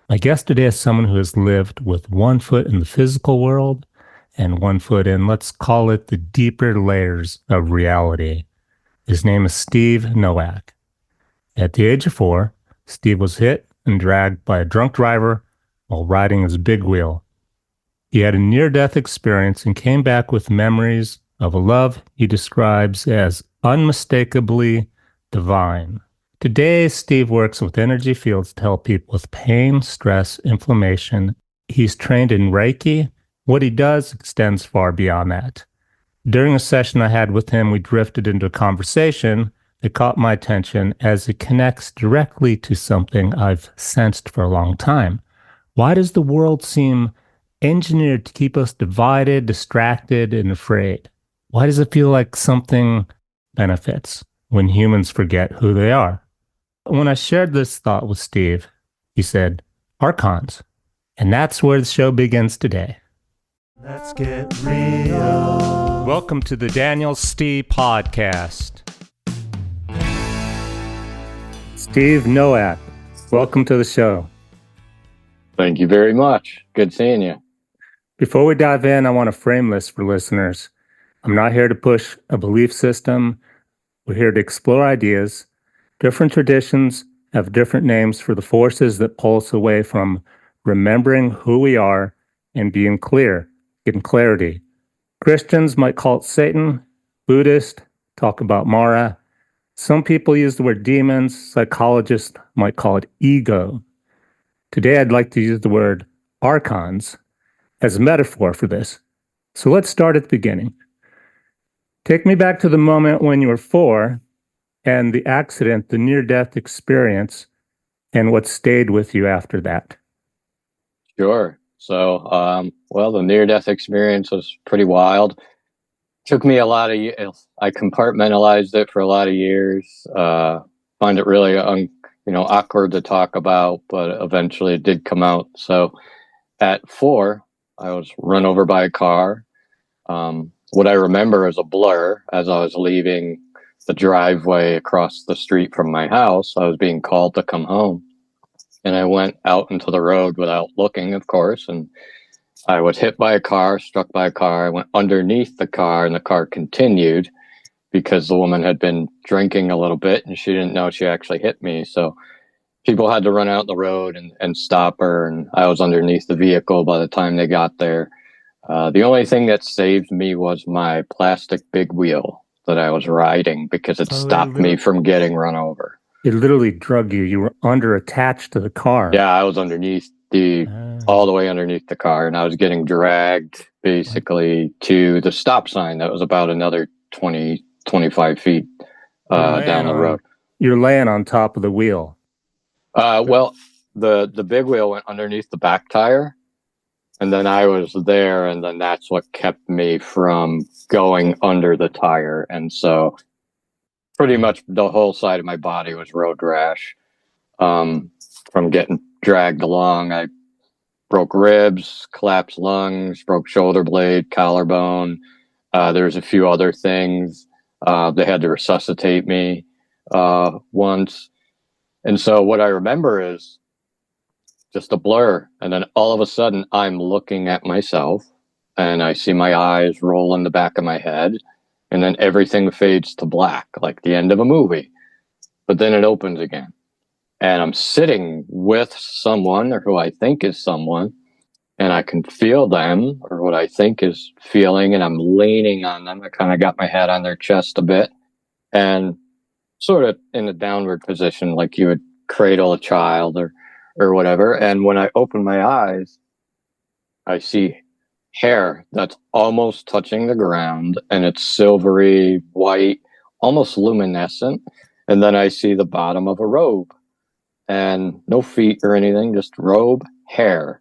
My guest today is someone who has lived with one foot in the physical world and one foot in, let's call it, the deeper layers of reality. His name is Stih Noack. At the age of 4, Stih was hit and dragged by a drunk driver while riding his big wheel. He had a near-death experience and came back with memories of a love he describes as unmistakably divine. Today, Stih works with energy fields to help people with pain, stress, inflammation. He's trained in Reiki. What he does extends far beyond that. During a session I had with him, we drifted into a conversation that caught my attention as it connects directly to something I've sensed for a long time. Why does the world seem engineered to keep us divided, distracted, and afraid? Why does it feel like something benefits when humans forget who they are? When I shared this thought with Stih, he said, Archons. And that's where the show begins today. Let's get real. Welcome to the Daniel Stih podcast. Stih Noack, welcome to the show. Thank you very much. Good seeing you. Before we dive in, I want to frame this for listeners. I'm not here to push a belief system. We're here to explore ideas. Different traditions have different names for the forces that pull us away from remembering who we are and being clear, getting clarity. Christians might call it Satan. Buddhists talk about Mara. Some people use the word demons. Psychologists might call it ego. Today, I'd like to use the word archons as a metaphor for this. So let's start at the beginning. Take me back to the moment when you were 4 and the accident, the near-death experience, and what stayed with you after that. Sure. So, the near-death experience was pretty wild. Took me a lot of years. I compartmentalized it for a lot of years. Find it really, awkward to talk about, but eventually it did come out. So, at 4, I was run over by a car. What I remember is a blur as I was leaving the driveway across the street from my house. I was being called to come home, and I went out into the road without looking, of course, and I was hit by a car, struck by a car. I went underneath the car, and the car continued because the woman had been drinking a little bit and she didn't know she actually hit me. So people had to run out the road and stop her, and I was underneath the vehicle by the time they got there. The only thing that saved me was my plastic big wheel that I was riding because it stopped me from getting run over. It literally drug you. You were under attached to the car. Yeah, I was underneath all the way underneath the car, and I was getting dragged basically to the stop sign that was about another 20, 25 feet down the road. You're laying on top of the wheel. The big wheel went underneath the back tire, and then I was there, and then that's what kept me from going under the tire. And so pretty much the whole side of my body was road rash from getting dragged along. I broke ribs, collapsed lungs, broke shoulder blade, collarbone. There's a few other things. They had to resuscitate me once. And so what I remember is just a blur. And then all of a sudden I'm looking at myself and I see my eyes roll in the back of my head, and then everything fades to black, like the end of a movie. But then it opens again. And I'm sitting with someone, or who I think is someone, and I can feel them, or what I think is feeling, and I'm leaning on them. I kind of got my head on their chest a bit, and sort of in a downward position, like you would cradle a child or whatever. And when I open my eyes, I see hair that's almost touching the ground, and it's silvery white, almost luminescent. And then I see the bottom of a robe, and no feet or anything, just robe, hair.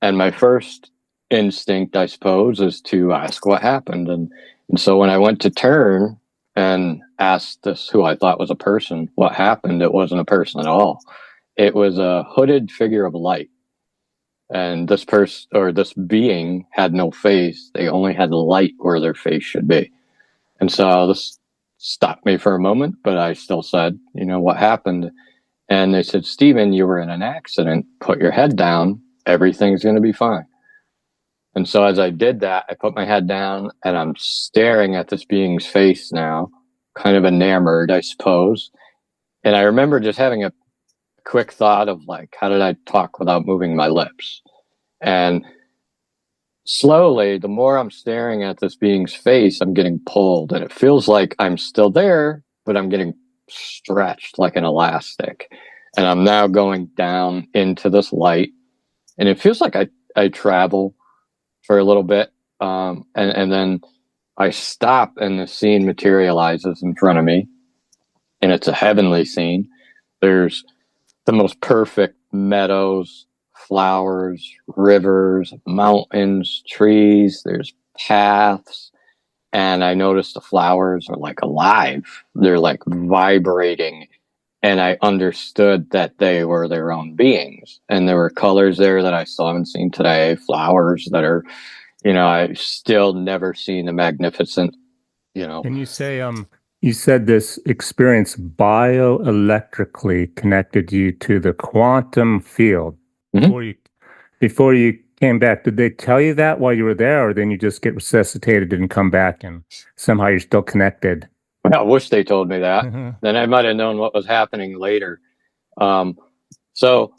And my first instinct, I suppose, is to ask what happened. And so when I went to turn and asked this, who I thought was a person, what happened, it wasn't a person at all. It was a hooded figure of light. And this person, or this being, had no face. They only had light where their face should be. And so this stopped me for a moment, but I still said, what happened? And they said, Stephen, you were in an accident. Put your head down. Everything's going to be fine. And so as I did that, I put my head down and I'm staring at this being's face now, kind of enamored, I suppose. And I remember just having a quick thought of like, how did I talk without moving my lips? And slowly, the more I'm staring at this being's face, I'm getting pulled. And it feels like I'm still there, but I'm getting stretched like an elastic. And I'm now going down into this light. And it feels like I travel for a little bit. And then I stop and the scene materializes in front of me. And it's a heavenly scene. There's the most perfect meadows, flowers, rivers, mountains, trees. There's paths. And I noticed the flowers are like alive. They're like vibrating. And I understood that they were their own beings. And there were colors there that I still haven't seen today, flowers that are, I've still never seen a magnificent, And you said this experience bioelectrically connected you to the quantum field before you came back. Did they tell you that while you were there, or then you just get resuscitated and come back and somehow you're still connected? I wish they told me that. Then I might have known what was happening later. So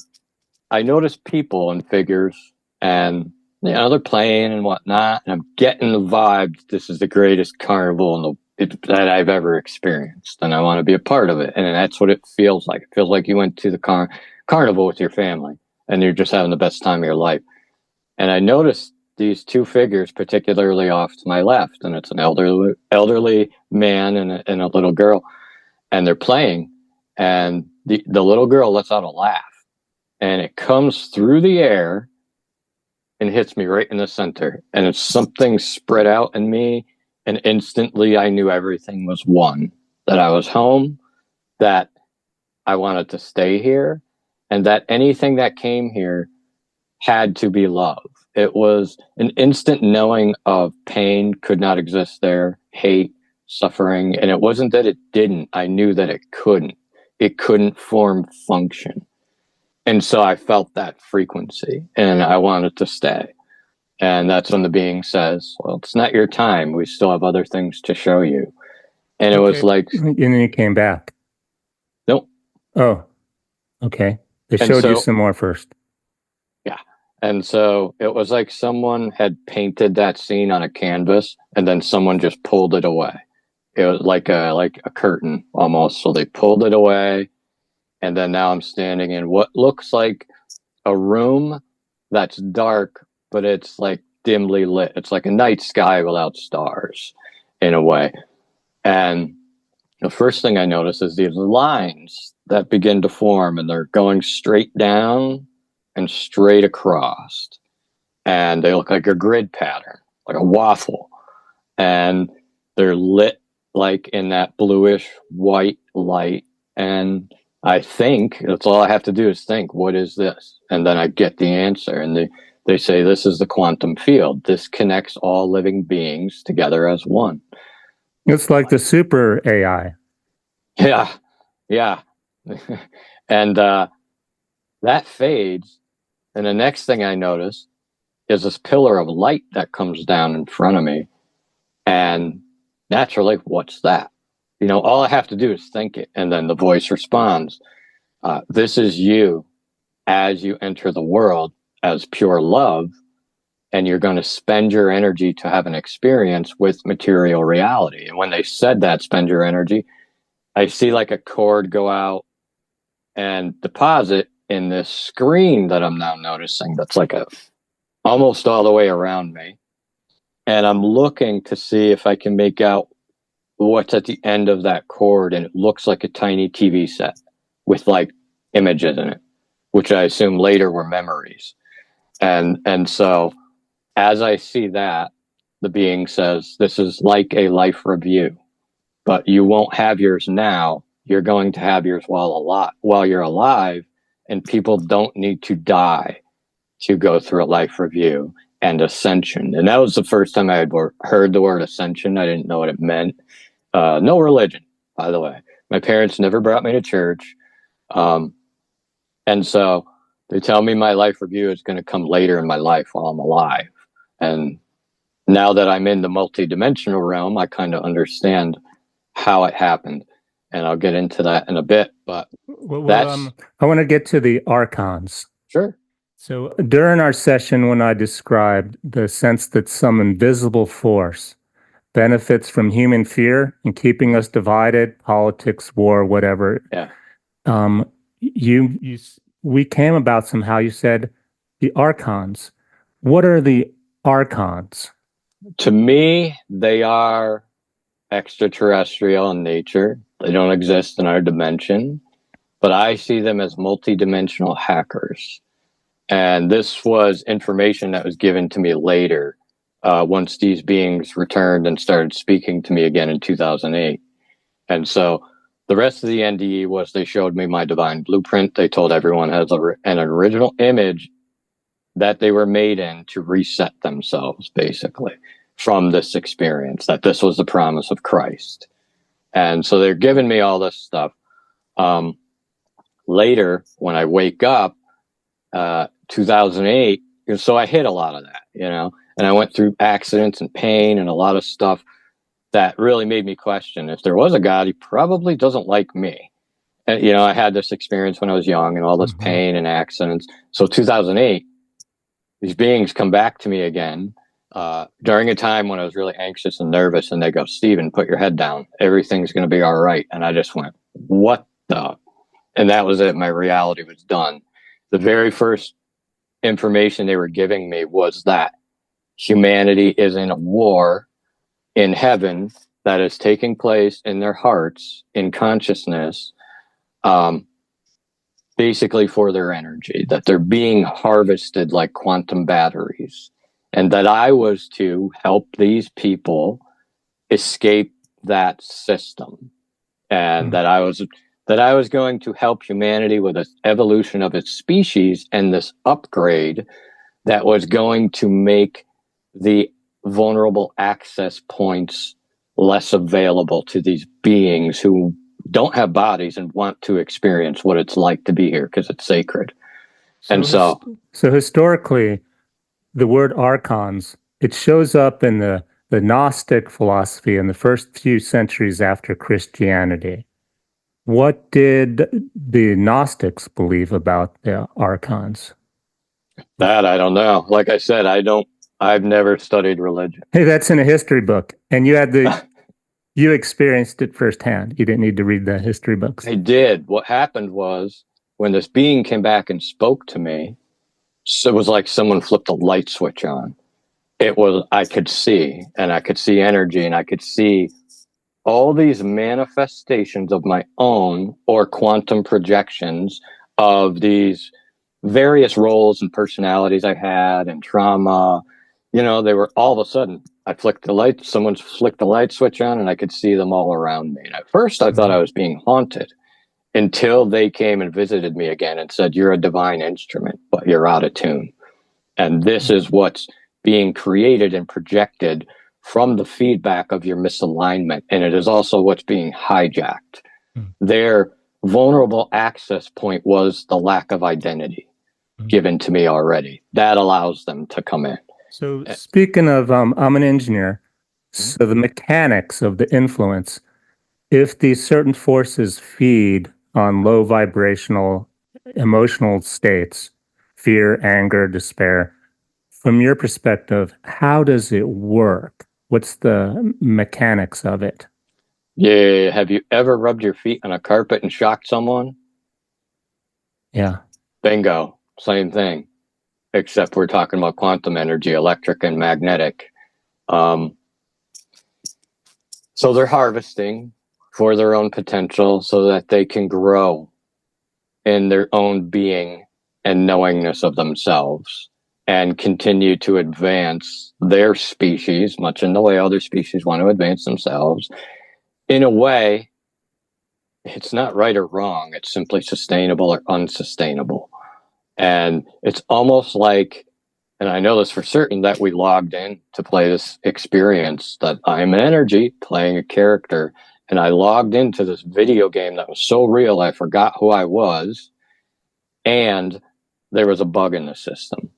I noticed people and figures, and they're playing and whatnot, and I'm getting the vibe. This is the greatest carnival that I've ever experienced, and I want to be a part of it. And that's what it feels like. It feels like you went to the carnival with your family, and you're just having the best time of your life. And I noticed these two figures, particularly off to my left, and it's an elderly man and a little girl, and they're playing, and the little girl lets out a laugh, and it comes through the air and hits me right in the center, and it's something spread out in me, and instantly I knew everything was one, that I was home, that I wanted to stay here, and that anything that came here had to be love. It was an instant knowing of pain could not exist there, hate, suffering. And it wasn't that it didn't. I knew that it couldn't. It couldn't form function. And so I felt that frequency and I wanted to stay. And that's when the being says, well, it's not your time. We still have other things to show you. And it was like... And then you came back. Nope. Oh, okay. They showed you some more first. Yeah. And so it was like someone had painted that scene on a canvas and then someone just pulled it away. It was like a curtain almost. So they pulled it away. And then now I'm standing in what looks like a room that's dark, but it's like dimly lit. It's like a night sky without stars in a way. And the first thing I notice is these lines that begin to form, and they're going straight down and straight across. And they look like a grid pattern, like a waffle. And they're lit like in that bluish white light. And I think that's all I have to do is think, what is this? And then I get the answer. And they say, this is the quantum field. This connects all living beings together as one. It's like the super AI. Yeah. Yeah. And that fades. And the next thing I notice is this pillar of light that comes down in front of me. And naturally, what's that? All I have to do is think it. And then the voice responds, this is you as you enter the world as pure love. And you're going to spend your energy to have an experience with material reality. And when they said that, spend your energy, I see like a cord go out and deposit in this screen that I'm now noticing that's like almost all the way around me. And I'm looking to see if I can make out what's at the end of that cord. And it looks like a tiny TV set with like images in it, which I assume later were memories. And so as I see that, the being says, this is like a life review, but you won't have yours now. You're going to have yours while you're alive, and people don't need to die to go through a life review and ascension. And that was the first time I had heard the word ascension. I didn't know what it meant. No religion, by the way. My parents never brought me to church. And so they tell me my life review is going to come later in my life while I'm alive. And now that I'm in the multidimensional realm, I kind of understand how it happened. And I'll get into that in a bit, but that's I want to get to the Archons. sure. So during our session, when I described the sense that some invisible force benefits from human fear and keeping us divided, politics, war, whatever. Yeah. We came about somehow. You said the Archons. What are the Archons? To me, they are extraterrestrial in nature. They don't exist in our dimension, but I see them as multidimensional hackers. And this was information that was given to me later, once these beings returned and started speaking to me again in 2008. And so the rest of the NDE was they showed me my divine blueprint. They told everyone has an original image that they were made in to reset themselves, basically, from this experience, that this was the promise of Christ. And so they're giving me all this stuff. Later, when I wake up, 2008, so I hit a lot of that, and I went through accidents and pain and a lot of stuff that really made me question, if there was a God, he probably doesn't like me. And, I had this experience when I was young and all this pain and accidents. So 2008, these beings come back to me again, during a time when I was really anxious and nervous, and they go, "Stephen, put your head down. Everything's going to be all right." And I just went, "What the?" And that was it. My reality was done. The very first information they were giving me was that humanity is in a war in heaven that is taking place in their hearts, in consciousness, basically for their energy, that they're being harvested like quantum batteries, and that I was to help these people escape that system, and that I was going to help humanity with the evolution of its species and this upgrade that was going to make the vulnerable access points less available to these beings who don't have bodies and want to experience what it's like to be here because it's sacred. So historically, the word Archons, it shows up in the Gnostic philosophy in the first few centuries after Christianity. What did the Gnostics believe about the Archons? That I don't know. Like I said, I've never studied religion. Hey, that's in a history book, and you experienced it firsthand. You didn't need to read the history books. I did. What happened was, when this being came back and spoke to me, so it was like someone flipped a light switch on. I could see energy, and I could see all these manifestations of my own or quantum projections of these various roles and personalities I had and trauma. They were all of a sudden, someone flicked the light switch on, and I could see them all around me. And at first I thought I was being haunted, until they came and visited me again and said, "You're a divine instrument, but you're out of tune. And this is what's being created and projected from the feedback of your misalignment. And it is also what's being hijacked." Their vulnerable access point was the lack of identity given to me already. That allows them to come in. So speaking of, I'm an engineer, so the mechanics of the influence, if these certain forces feed on low vibrational emotional states, fear, anger, despair, from your perspective, how does it work? What's the mechanics of it? Yeah. Have you ever rubbed your feet on a carpet and shocked someone? Yeah. Bingo. Same thing. Except we're talking about quantum energy, electric and magnetic. So they're harvesting for their own potential so that they can grow in their own being and knowingness of themselves and continue to advance their species, much in the way other species want to advance themselves. In a way, it's not right or wrong. It's simply sustainable or unsustainable. And it's almost like, and I know this for certain, that we logged in to play this experience, that I'm an energy playing a character. And I logged into this video game that was so real, I forgot who I was. and there was a bug in the system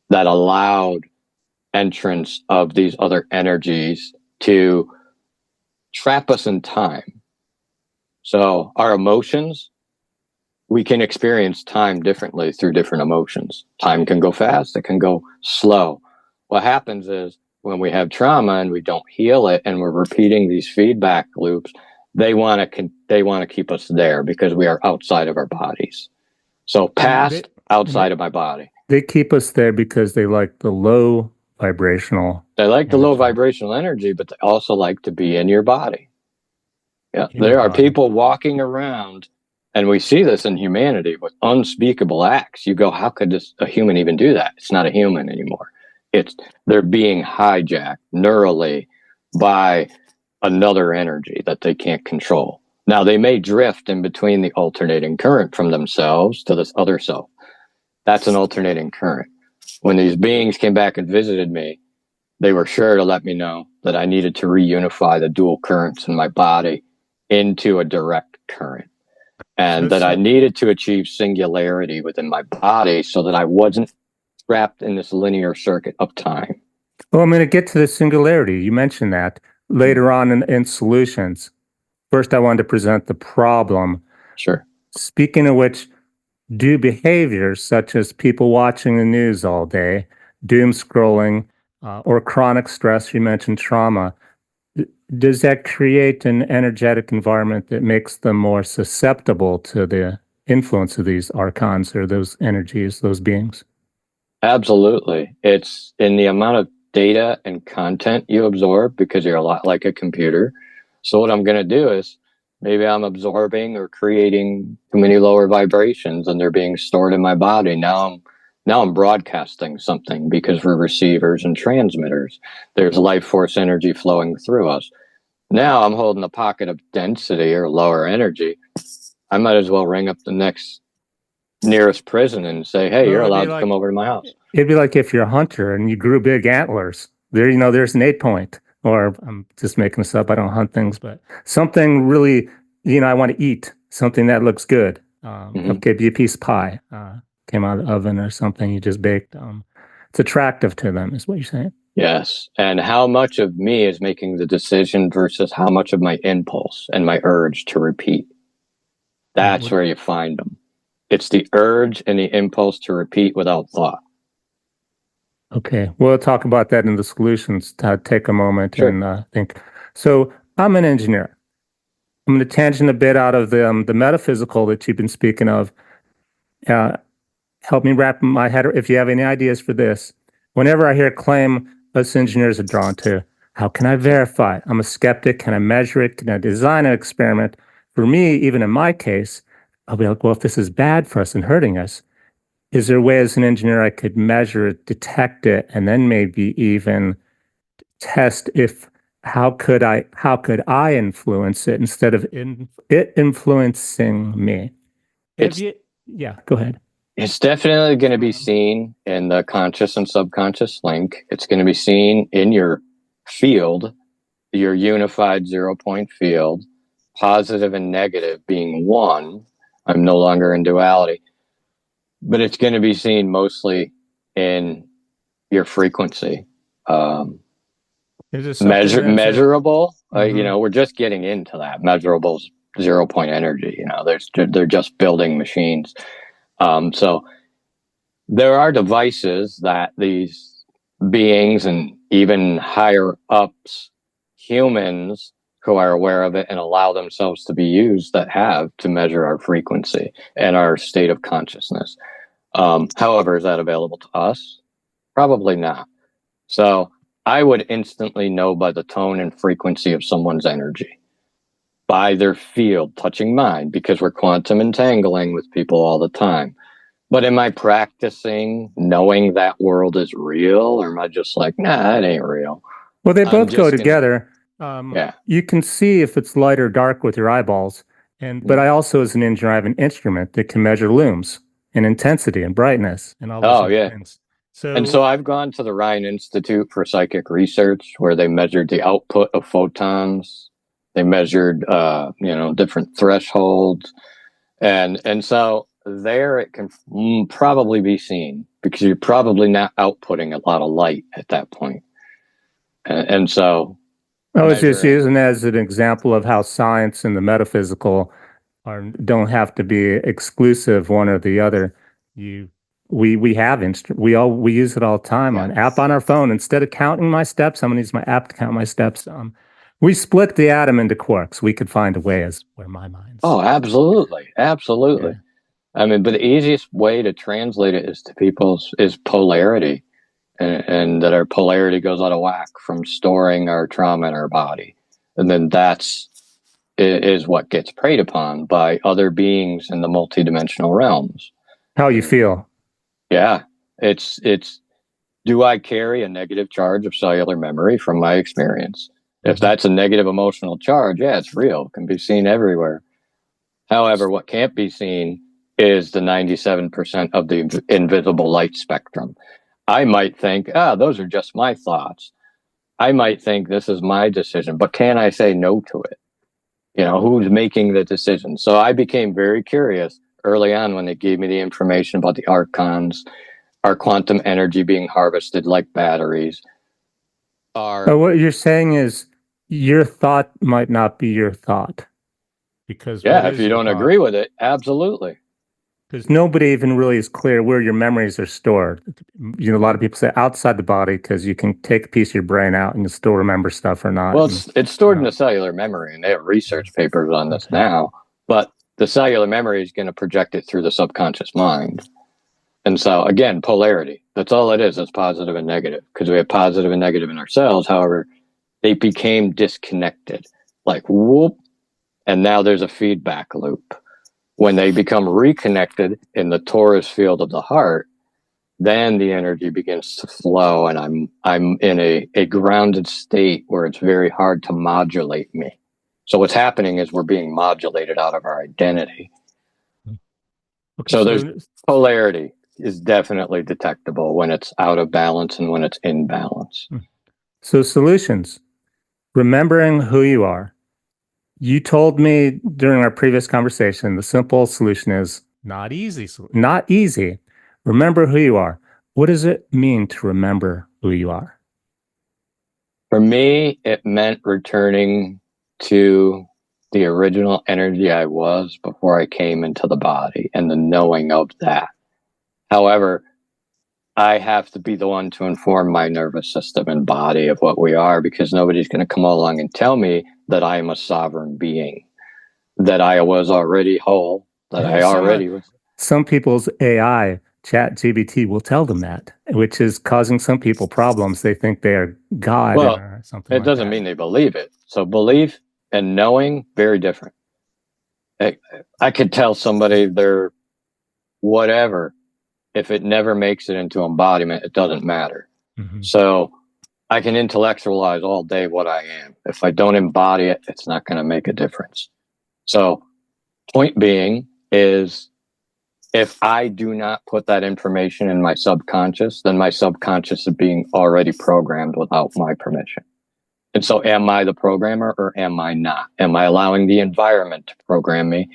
that allowed entrance of these other energies to trap us in time. So our emotions, we can experience time differently through different emotions. Time can go fast, it can go slow. What happens is when we have trauma and we don't heal it and we're repeating these feedback loops, they want to keep us there because we are outside of our bodies. So past, outside of my body. They keep us there because they like the low vibrational. They like the low vibrational energy, but they also like to be in your body. Yeah, there are people walking around, and we see this in humanity with unspeakable acts. You go, how could a human even do that? It's not a human anymore. They're being hijacked neurally by another energy that they can't control. Now, they may drift in between the alternating current from themselves to this other self. That's an alternating current. When these beings came back and visited me, they were sure to let me know that I needed to reunify the dual currents in my body into a direct current, and that I needed to achieve singularity within my body so that I wasn't trapped in this linear circuit of time. Well, I'm going to get to the singularity. You mentioned that later on in solutions. First, I wanted to present the problem. Sure. Speaking of which, do behaviors such as people watching the news all day, doom scrolling, or chronic stress, you mentioned trauma, does that create an energetic environment that makes them more susceptible to the influence of these archons or those energies, those beings? Absolutely. It's in the amount of data and content you absorb, because you're a lot like a computer. So what I'm going to do is maybe I'm absorbing or creating too many lower vibrations and they're being stored in my body. Now I'm broadcasting something because we're receivers and transmitters. There's life force energy flowing through us. Now I'm holding a pocket of density or lower energy. I might as well ring up the nearest prison and say, hey, you're allowed to come over to my house. It'd be like if you're a hunter and you grew big antlers. There's an 8-point. Or I'm just making this up. I don't hunt things, but something really, I want to eat something that looks good. I'll give you a piece of pie, came out of the oven or something you just baked. It's attractive to them, is what you're saying. Yes. And how much of me is making the decision versus how much of my impulse and my urge to repeat. That's where you find them. It's the urge and the impulse to repeat without thought. Okay, we'll talk about that in the solutions. Take a moment and think. So I'm an engineer. I'm going to tangent a bit out of the metaphysical that you've been speaking of. Help me wrap my head. If you have any ideas for this, whenever I hear a claim us engineers are drawn to, how can I verify it? I'm a skeptic. Can I measure it? Can I design an experiment? For me, even in my case, I'll be like, well, if this is bad for us and hurting us, is there a way as an engineer I could measure it, detect it, and then maybe even test how could I influence it instead of it influencing me? Yeah, go ahead. It's definitely going to be seen in the conscious and subconscious link. It's going to be seen in your field, your unified 0-point field, positive and negative being one. I'm no longer in duality. But it's going to be seen mostly in your frequency. Measurable, we're just getting into that. Measurable 0-point energy. They're just building machines. So there are devices that these beings and even higher ups, humans who are aware of it and allow themselves to be used, that have to measure our frequency and our state of consciousness. However, is that available to us? Probably not. So I would instantly know by the tone and frequency of someone's energy, by their field touching mine, because we're quantum entangling with people all the time. But am I practicing knowing that world is real, or am I just like, nah, it ain't real? Well, they both go together. You can see if it's light or dark with your eyeballs. But I also, as an engineer, I have an instrument that can measure looms and intensity and brightness and all those things. So I've gone to the Rhine Institute for Psychic Research, where they measured the output of photons. They measured, different thresholds. And so there it can probably be seen because you're probably not outputting a lot of light at that point. And so I was just measuring, using that as an example of how science and the metaphysical don't have to be exclusive one or the other. We have we use it all the time on app on our phone. Instead of counting my steps, I'm gonna use my app to count my steps. We split the atom into quarks. We could find a way as where my mind's. oh, absolutely. Absolutely. Yeah. I mean, but the easiest way to translate it is to people's is polarity, and that our polarity goes out of whack from storing our trauma in our body, and then is what gets preyed upon by other beings in the multidimensional realms. How you feel? Yeah, it's. Do I carry a negative charge of cellular memory from my experience? If that's a negative emotional charge, yeah, it's real. It can be seen everywhere. However, what can't be seen is the 97% of the invisible light spectrum. I might think, those are just my thoughts. I might think this is my decision, but can I say no to it? You know, who's making the decision? So I became very curious early on when they gave me the information about the Archons, our quantum energy being harvested like batteries. What you're saying is your thought might not be your thought. Because if you don't agree with it, absolutely. Because nobody even really is clear where your memories are stored. You know, a lot of people say outside the body because you can take a piece of your brain out and you still remember stuff or not. Well, it's stored in the cellular memory, and they have research papers on this now. But the cellular memory is going to project it through the subconscious mind. And so, again, polarity. That's all it is. It's positive and negative because we have positive and negative in our cells. However, they became disconnected. Like, whoop. And now there's a feedback loop. When they become reconnected in the torus field of the heart, then the energy begins to flow, and I'm in a grounded state where it's very hard to modulate me. So what's happening is we're being modulated out of our identity. Okay, so there's polarity is definitely detectable when it's out of balance and when it's in balance. So solutions, remembering who you are. You told me during our previous conversation, the simple solution is not easy. Not easy. Remember who you are. What does it mean to remember who you are? For me, it meant returning to the original energy I was before I came into the body and the knowing of that. However, I have to be the one to inform my nervous system and body of what we are, because nobody's going to come along and tell me that I am a sovereign being, that I was already whole, that I already was. Some people's AI, ChatGPT, will tell them that, which is causing some people problems. They think they are God or something. It doesn't mean they believe it. So belief and knowing, very different. I could tell somebody they're whatever. If it never makes it into embodiment, it doesn't matter. Mm-hmm. So I can intellectualize all day what I am. If I don't embody it, it's not going to make a difference. So point being is, if I do not put that information in my subconscious, then my subconscious is being already programmed without my permission. And so am I the programmer or am I not? Am I allowing the environment to program me,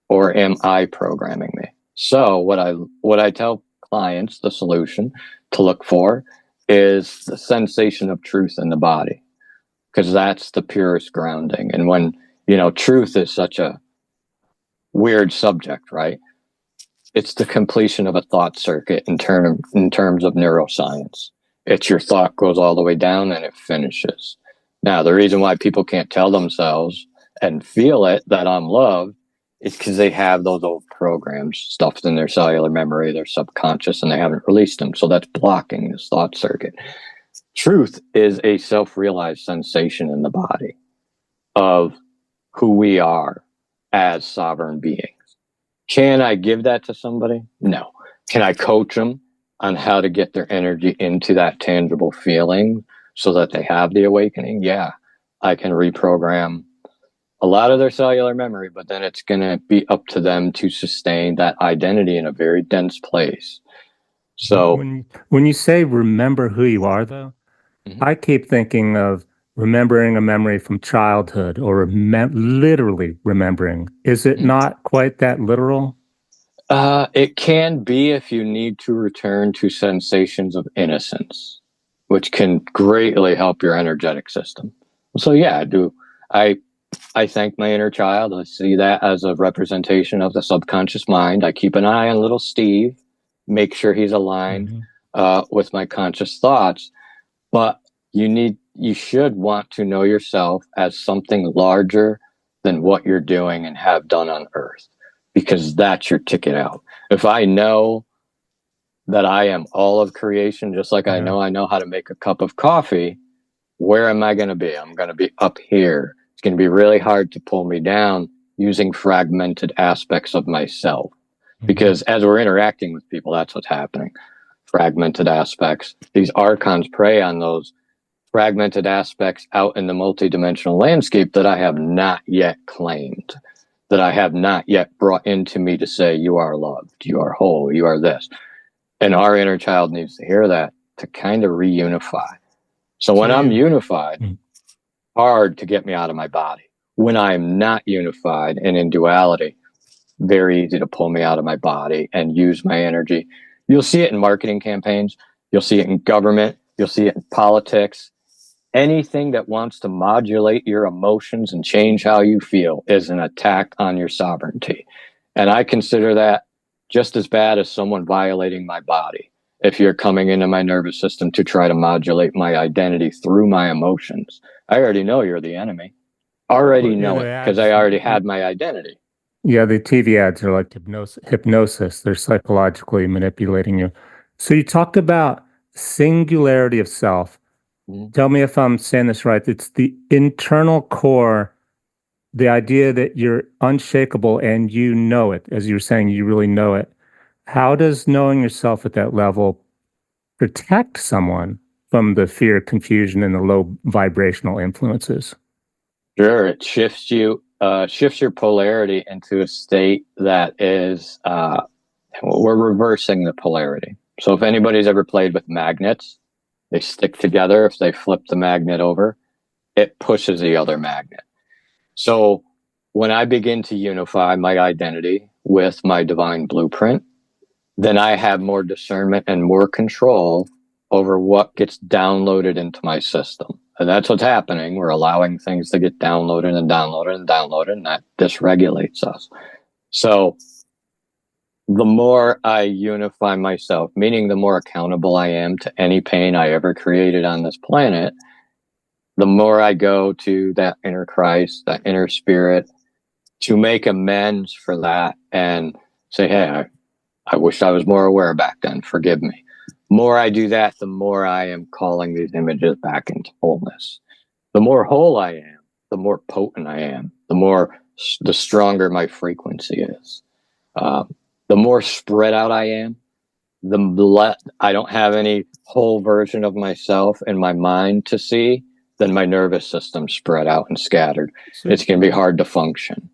or am I programming me? So what I tell clients, the solution to look for is the sensation of truth in the body, because that's the purest grounding. And when, truth is such a weird subject, right? It's the completion of a thought circuit in terms of neuroscience. It's your thought goes all the way down and it finishes. Now, the reason why people can't tell themselves and feel it that I'm loved is because they have those old programs stuffed in their cellular memory, their subconscious, and they haven't released them. So that's blocking this thought circuit. Truth is a self-realized sensation in the body of who we are as sovereign beings. Can I give that to somebody? No. Can I coach them on how to get their energy into that tangible feeling so that they have the awakening? Yeah. I can reprogram a lot of their cellular memory, but then it's going to be up to them to sustain that identity in a very dense place. So when you say remember who you are, though, mm-hmm. I keep thinking of remembering a memory from childhood, or literally remembering. Is it not quite that literal? It can be if you need to return to sensations of innocence, which can greatly help your energetic system. So yeah, I do. I I thank my inner child. I see that as a representation of the subconscious mind. I keep an eye on little Steve, make sure he's aligned Mm-hmm. with my conscious thoughts. But you should want to know yourself as something larger than what you're doing and have done on earth, because that's your ticket out. If I know that I am all of creation, just like Yeah. I know how to make a cup of coffee, where am I going to be? I'm going to be up here. It's going to be really hard to pull me down using fragmented aspects of myself, Mm-hmm. because as we're interacting with people, that's what's happening. Fragmented aspects. These archons prey on those fragmented aspects out in the multidimensional landscape that I have not yet claimed, that I have not yet brought into me to say, you are loved, you are whole, you are this. And our inner child needs to hear that to kind of reunify. So when I'm unified, hard to get me out of my body. When I'm not unified and in duality, very easy to pull me out of my body and use my energy. You'll see it in marketing campaigns. You'll see it in government. You'll see it in politics. Anything that wants to modulate your emotions and change how you feel is an attack on your sovereignty. And I consider that just as bad as someone violating my body. If you're coming into my nervous system to try to modulate my identity through my emotions, I already know you're the enemy. Already know it because I already had my identity. Yeah, the TV ads are like hypnosis. They're psychologically manipulating you. So you talked about singularity of self. Mhm. Tell me if I'm saying this right. It's the internal core, the idea that you're unshakable and you know it. As you were saying, you really know it. How does knowing yourself at that level protect someone from the fear, confusion, and the low vibrational influences? Sure, it shifts your polarity into a state that is, we're reversing the polarity. So if anybody's ever played with magnets, they stick together. If they flip the magnet over, it pushes the other magnet. So when I begin to unify my identity with my divine blueprint, then I have more discernment and more control over what gets downloaded into my system. And that's what's happening. We're allowing things to get downloaded and downloaded and downloaded, and that dysregulates us. So the more I unify myself, meaning the more accountable I am to any pain I ever created on this planet, the more I go to that inner Christ, that inner spirit, to make amends for that and say, hey, I wish I was more aware back then. Forgive me. More I do that, the more I am calling these images back into wholeness. The more whole I am, the more potent I am, the stronger my frequency is. The more spread out I am, I don't have any whole version of myself in my mind to see, then my nervous system spread out and scattered. So It's going to be hard to function.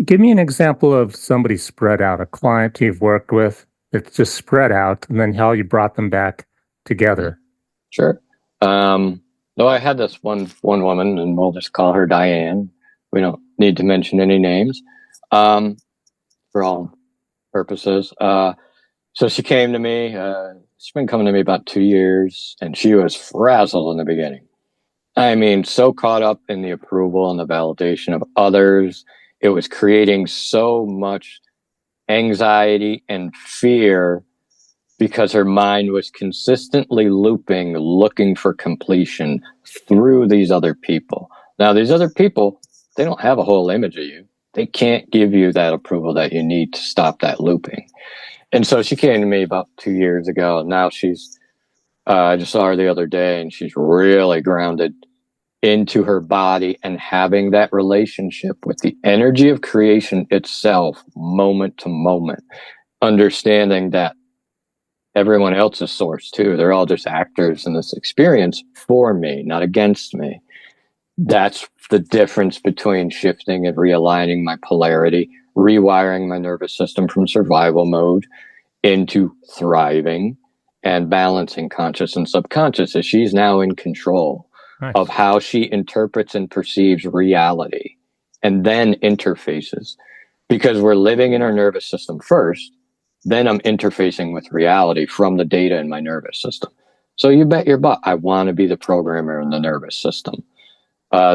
give me an example of somebody spread out, a client you've worked with that's just spread out, and then how you brought them back together. Sure. No, I had this one woman, and we'll just call her Diane. We don't need to mention any names for all purposes. So she came to me. She's been coming to me about 2 years, and she was frazzled in the beginning. I mean, so caught up in the approval and the validation of others. It was creating so much anxiety and fear because her mind was consistently looping, looking for completion through these other people. Now, these other people, they don't have a whole image of you. They can't give you that approval that you need to stop that looping. And so she came to me about 2 years ago. Now I just saw her the other day, and she's really grounded into her body and having that relationship with the energy of creation itself, moment to moment, understanding that everyone else is source too. They're all just actors in this experience for me, not against me. That's the difference between shifting and realigning my polarity, rewiring my nervous system from survival mode into thriving and balancing conscious and subconscious, as she's now in control of how she interprets and perceives reality and then interfaces, because we're living in our nervous system first then I'm interfacing with reality from the data in my nervous system. So you bet your butt I want to be the programmer in the nervous system.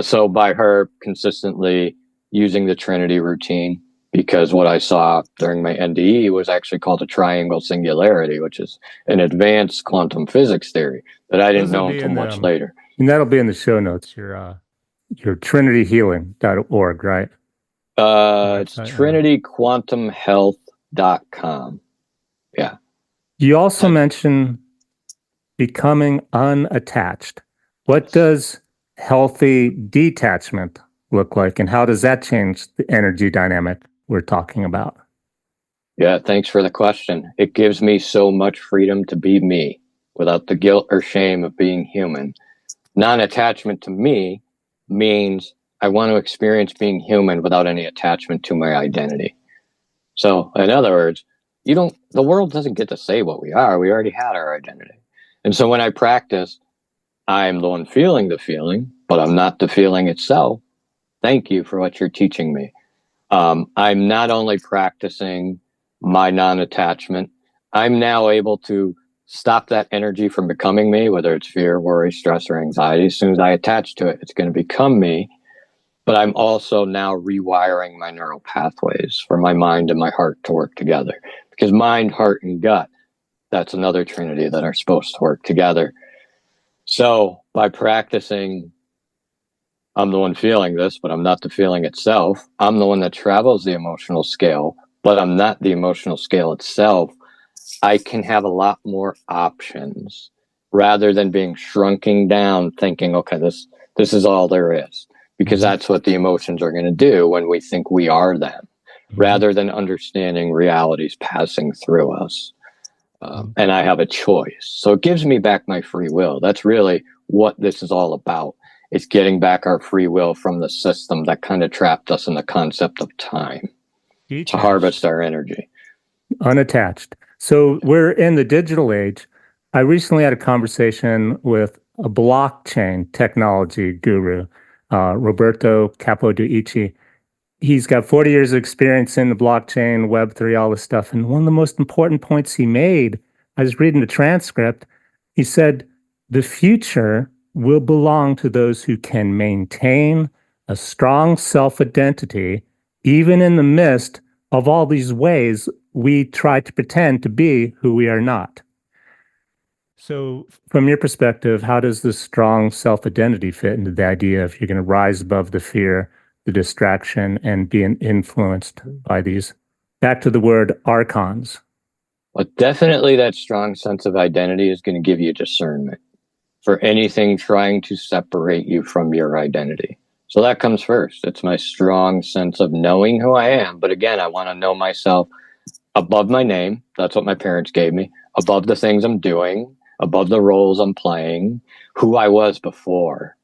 So by her consistently using the Trinity routine, because what I saw during my NDE was actually called a triangle singularity, which is an advanced quantum physics theory that I didn't know until much later. And that'll be in the show notes, your trinityhealing.org, right? It's trinityquantumhealth.com. Yeah. You also mentioned becoming unattached. What does healthy detachment look like, and how does that change the energy dynamic we're talking about? Yeah, thanks for the question. It gives me so much freedom to be me without the guilt or shame of being human. Non-attachment to me means I want to experience being human without any attachment to my identity. So, in other words, the world doesn't get to say what we are. We already had our identity. And so when I practice, I'm the one feeling the feeling, but I'm not the feeling itself. Thank you for what you're teaching me. I'm not only practicing my non-attachment, I'm now able to stop that energy from becoming me, whether it's fear, worry, stress, or anxiety. As soon as I attach to it, it's going to become me. But I'm also now rewiring my neural pathways for my mind and my heart to work together. Because mind, heart, and gut, that's another trinity that are supposed to work together. So by practicing, I'm the one feeling this, but I'm not the feeling itself. I'm the one that travels the emotional scale, but I'm not the emotional scale itself. I can have a lot more options rather than being shrunken down thinking, okay, this is all there is. Because that's what the emotions are going to do when we think we are them, rather than understanding realities passing through us. And I have a choice. So it gives me back my free will. That's really what this is all about. It's getting back our free will from the system that kind of trapped us in the concept of time to harvest our energy. Unattached. So we're in the digital age. I recently had a conversation with a blockchain technology guru, Roberto Capodici. He's got 40 years of experience in the blockchain, Web3, all this stuff. And one of the most important points he made, I was reading the transcript, he said, the future will belong to those who can maintain a strong self-identity, even in the midst of all these ways we try to pretend to be who we are not. So from your perspective, how does this strong self-identity fit into the idea if you're going to rise above the fear, the distraction, and being influenced by these? Back to the word archons. Well, definitely that strong sense of identity is going to give you discernment for anything trying to separate you from your identity. So that comes first. It's my strong sense of knowing who I am. But again, I want to know myself above my name. That's what my parents gave me. Above the things I'm doing, above the roles I'm playing, who I was before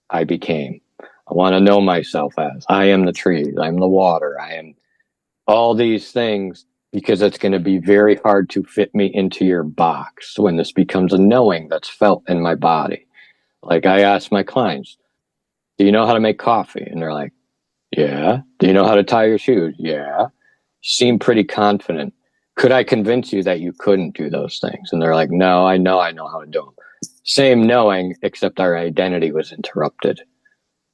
I became. I want to know myself as I am the trees, I'm the water, I am all these things, because it's going to be very hard to fit me into your box when this becomes a knowing that's felt in my body. Like I ask my clients, do you know how to make coffee? And they're like, yeah. Do you know how to tie your shoes? Yeah. You seem pretty confident. Could I convince you that you couldn't do those things? And they're like, no, I know how to do them. Same knowing, except our identity was interrupted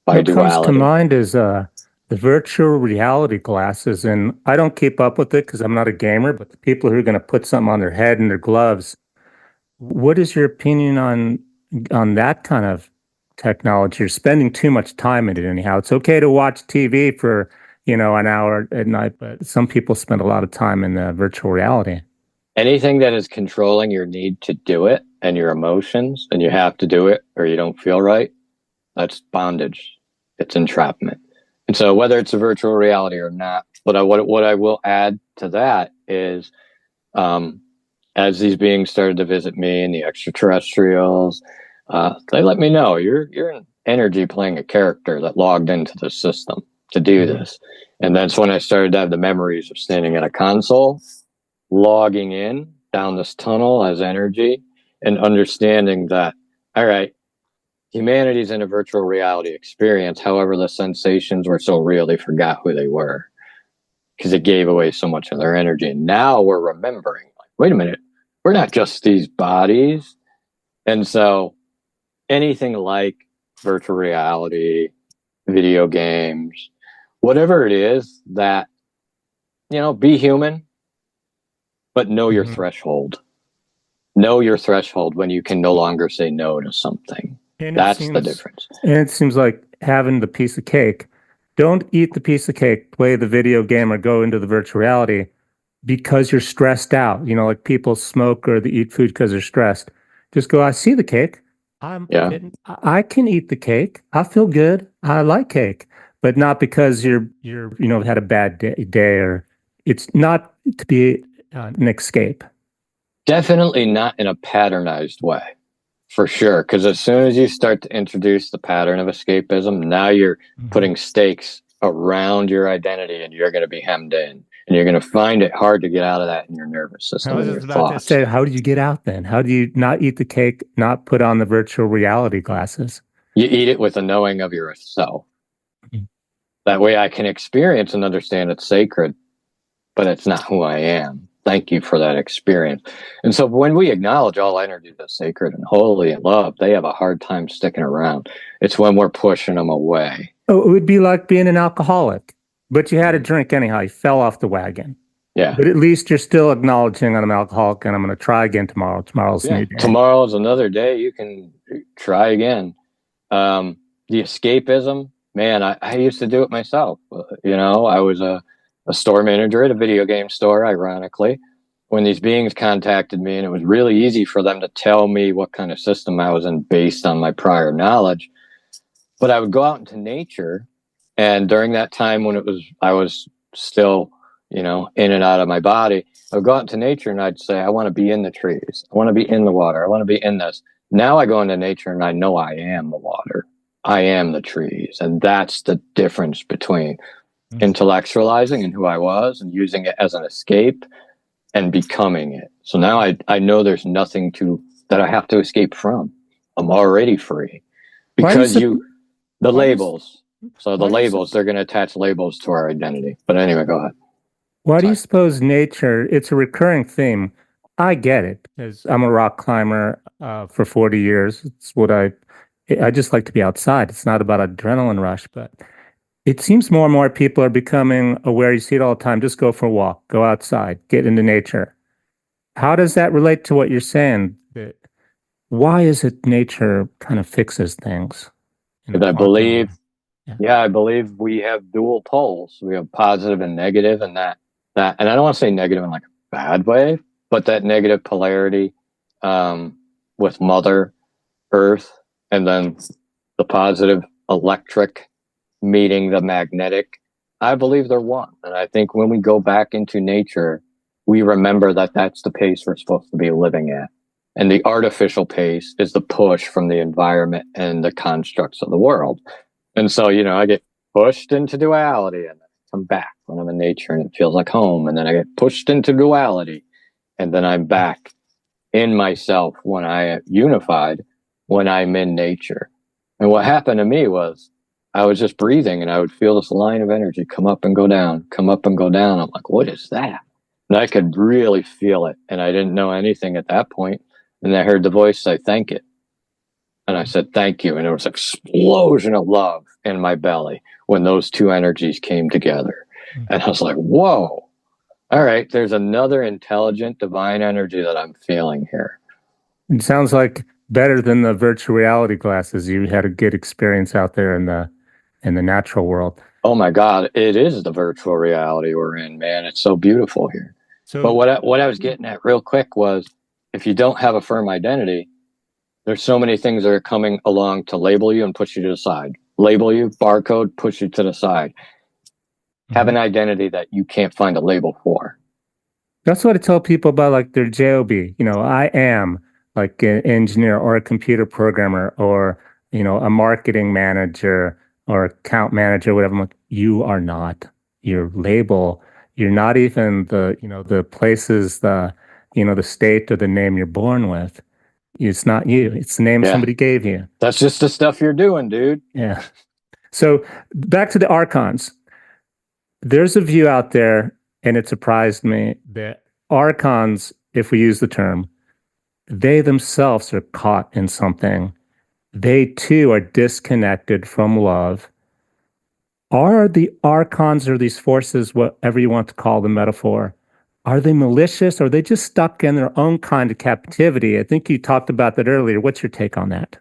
by what duality. Comes to mind is the virtual reality glasses, and I don't keep up with it because I'm not a gamer, but the people who are going to put something on their head and their gloves, what is your opinion on that kind of technology? You're spending too much time in it anyhow. It's okay to watch TV for, an hour at night, but some people spend a lot of time in the virtual reality. Anything that is controlling your need to do it and your emotions, and you have to do it or you don't feel right, that's bondage. It's entrapment. And so whether it's a virtual reality or not, what I will add to that is, as these beings started to visit me and the extraterrestrials, they let me know you're an energy playing a character that logged into the system to do this. And that's when I started to have the memories of standing at a console, logging in down this tunnel as energy, and understanding that, all right, humanity's in a virtual reality experience. However, the sensations were so real, they forgot who they were. because it gave away so much of their energy. And now we're remembering, like, wait a minute, we're not just these bodies. And so anything like virtual reality, video games, whatever it is that, be human, but know your threshold. Know your threshold when you can no longer say no to something. And That's the difference. And it seems like having the piece of cake. Don't eat the piece of cake, play the video game, or go into the virtual reality because you're stressed out. Like people smoke or they eat food because they're stressed. Just go, I see the cake. Yeah. I can eat the cake. I feel good. I like cake, but not because you're had a bad day, or it's not to be an escape. Definitely not in a patternized way, for sure. Because as soon as you start to introduce the pattern of escapism, now you're putting stakes around your identity, and you're going to be hemmed in, and you're going to find it hard to get out of that in your nervous system. I was just about to say, how do you get out then? How do you not eat the cake, not put on the virtual reality glasses? You eat it with a knowing of yourself. That way I can experience and understand it's sacred, but it's not who I am. Thank you for that experience. And so when we acknowledge all energy that's sacred and holy and love, they have a hard time sticking around. It's when we're pushing them away. Oh, it would be like being an alcoholic, but you had a drink anyhow. You fell off the wagon. Yeah. But at least you're still acknowledging I'm an alcoholic and I'm going to try again tomorrow. Tomorrow's a new day. Tomorrow's another day. You can try again. The escapism, man, I used to do it myself. I was a store manager at a video game store, ironically, when these beings contacted me, and it was really easy for them to tell me what kind of system I was in based on my prior knowledge. But I would go out into nature, and during that time when I was still, in and out of my body, I would go out into nature and I'd say, I want to be in the trees. I want to be in the water. I want to be in this. Now I go into nature and I know I am the water. I am the trees. And that's the difference between intellectualizing and who I was and using it as an escape and becoming it. So now I know there's nothing that I have to escape from. I'm already free because labels. So the labels, they're going to attach labels to our identity. But anyway, go ahead. Why do you suppose nature, it's a recurring theme. I get it because I'm a rock climber for 40 years. It's what I just like to be outside. It's not about adrenaline rush, but it seems more and more people are becoming aware. You see it all the time. Just go for a walk, go outside, get into nature. How does that relate to what you're saying? Why is it nature kind of fixes things? I believe we have dual poles. We have positive and negative, and that, and I don't want to say negative in like a bad way, but that negative polarity with Mother Earth, and then the positive electric meeting the magnetic. I believe they're one. And I think when we go back into nature, we remember that that's the pace we're supposed to be living at. And the artificial pace is the push from the environment and the constructs of the world. And so, I get pushed into duality and I come back when I'm in nature and it feels like home. And then I get pushed into duality and then I'm back in myself when I am unified, when I'm in nature. And what happened to me was I was just breathing and I would feel this line of energy come up and go down, come up and go down. I'm like, what is that? And I could really feel it. And I didn't know anything at that point. And I heard the voice say, thank it. And I said, thank you. And there was an explosion of love in my belly when those two energies came together. And I was like, whoa, all right, there's another intelligent divine energy that I'm feeling here. It sounds like better than the virtual reality glasses. You had a good experience out there in the natural world. Oh my God, it is the virtual reality we're in, man. It's so beautiful here. But what I was getting at real quick was, if you don't have a firm identity, there's so many things that are coming along to label you and push you to the side. Label you, barcode, push you to the side. Have an identity that you can't find a label for. That's what I tell people about like their job. I am like an engineer or a computer programmer or, a marketing manager or account manager, whatever. I'm like, you are not your label. You're not even the places, the state or the name you're born with. It's not you. It's the name somebody gave you. That's just the stuff you're doing, dude. Yeah. So back to the Archons. there's a view out there, and it surprised me that Archons, if we use the term, they themselves are caught in something. They too are disconnected from love. Are the Archons or these forces, whatever you want to call the metaphor, are they malicious or are they just stuck in their own kind of captivity? I think you talked about that earlier. What's your take on that?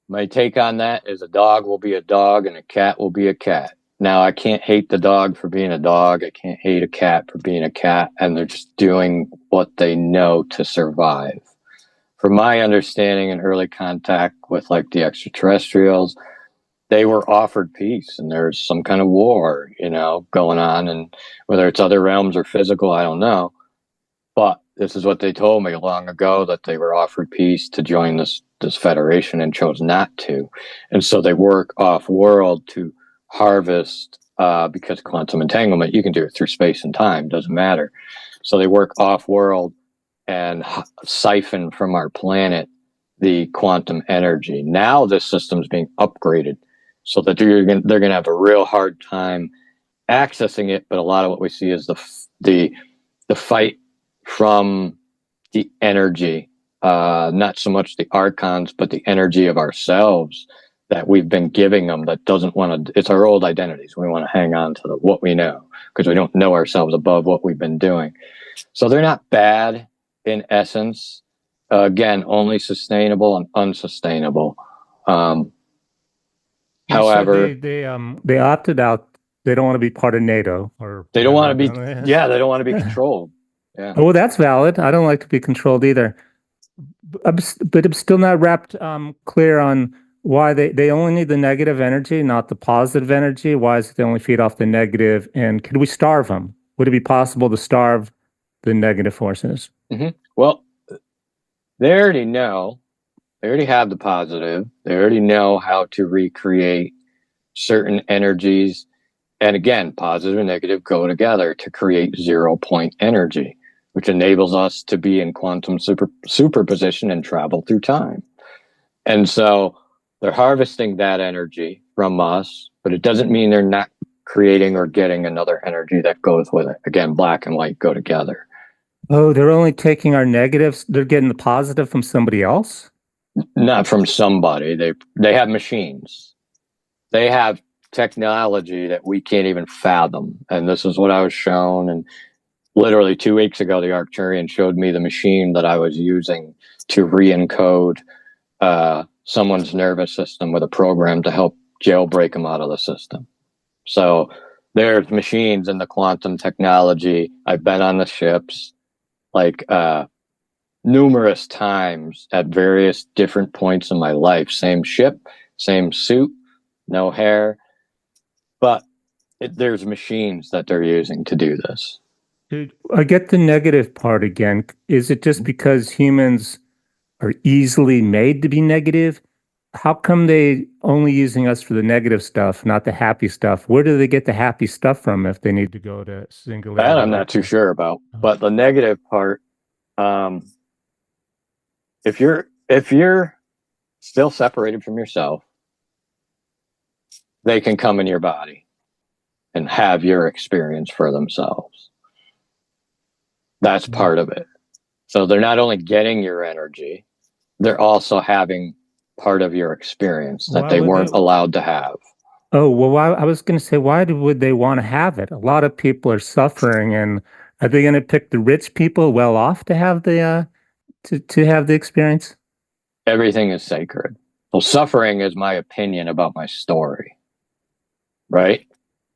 My take on that is a dog will be a dog and a cat will be a cat. Now, I can't hate the dog for being a dog. I can't hate a cat for being a cat. And they're just doing what they know to survive. From my understanding and early contact with like the extraterrestrials, they were offered peace and there's some kind of war, going on. And whether it's other realms or physical, I don't know. But this is what they told me long ago, that they were offered peace to join this federation and chose not to. And so they work off world to harvest, because quantum entanglement, you can do it through space and time, doesn't matter. So they work off world and siphon from our planet the quantum energy. Now this system's being upgraded so that they're going to have a real hard time accessing it. But a lot of what we see is the fight from the energy, not so much the archons, but the energy of ourselves that we've been giving them, that doesn't want to, it's our old identities. We want to hang on to what we know because we don't know ourselves above what we've been doing. So they're not bad in essence. Again, only sustainable and unsustainable. However, they opted out. They don't want to be part of NATO, or they don't want to be. Yeah, they don't want to be controlled. Yeah. Oh, well, that's valid. I don't like to be controlled either. But I'm still not wrapped clear on why they only need the negative energy, not the positive energy. Why is it they only feed off the negative? And could we starve them? Would it be possible to starve the negative forces? Mm-hmm. Well, they already know. They already have the positive. They already know how to recreate certain energies. And again, positive and negative go together to create 0-point energy, which enables us to be in quantum superposition and travel through time. And so they're harvesting that energy from us, but it doesn't mean they're not creating or getting another energy that goes with it. Again, black and white go together. Oh, they're only taking our negatives. They're getting the positive from somebody else? Not from somebody. They have machines. They have technology that we can't even fathom. And this is what I was shown. And literally 2 weeks ago, the Arcturian showed me the machine that I was using to re-encode someone's nervous system with a program to help jailbreak them out of the system. So there's machines in the quantum technology. I've been on the ships like numerous times at various different points in my life. Same ship, same suit, no hair. But there's machines that they're using to do this. Dude, I get the negative part again. Is it just because humans are easily made to be negative? How come they only using us for the negative stuff, not the happy stuff? Where do they get the happy stuff from if they need to go to singularity? That I'm not too sure about. But the negative part, if you're still separated from yourself, they can come in your body and have your experience for themselves. That's part of it. So they're not only getting your energy, they're also having part of your experience that they weren't allowed to have. Oh, well, I was going to say, why would they want to have it? A lot of people are suffering, and are they going to pick the rich people well off to have the to have the experience? Everything is sacred. Well, suffering is my opinion about my story, right?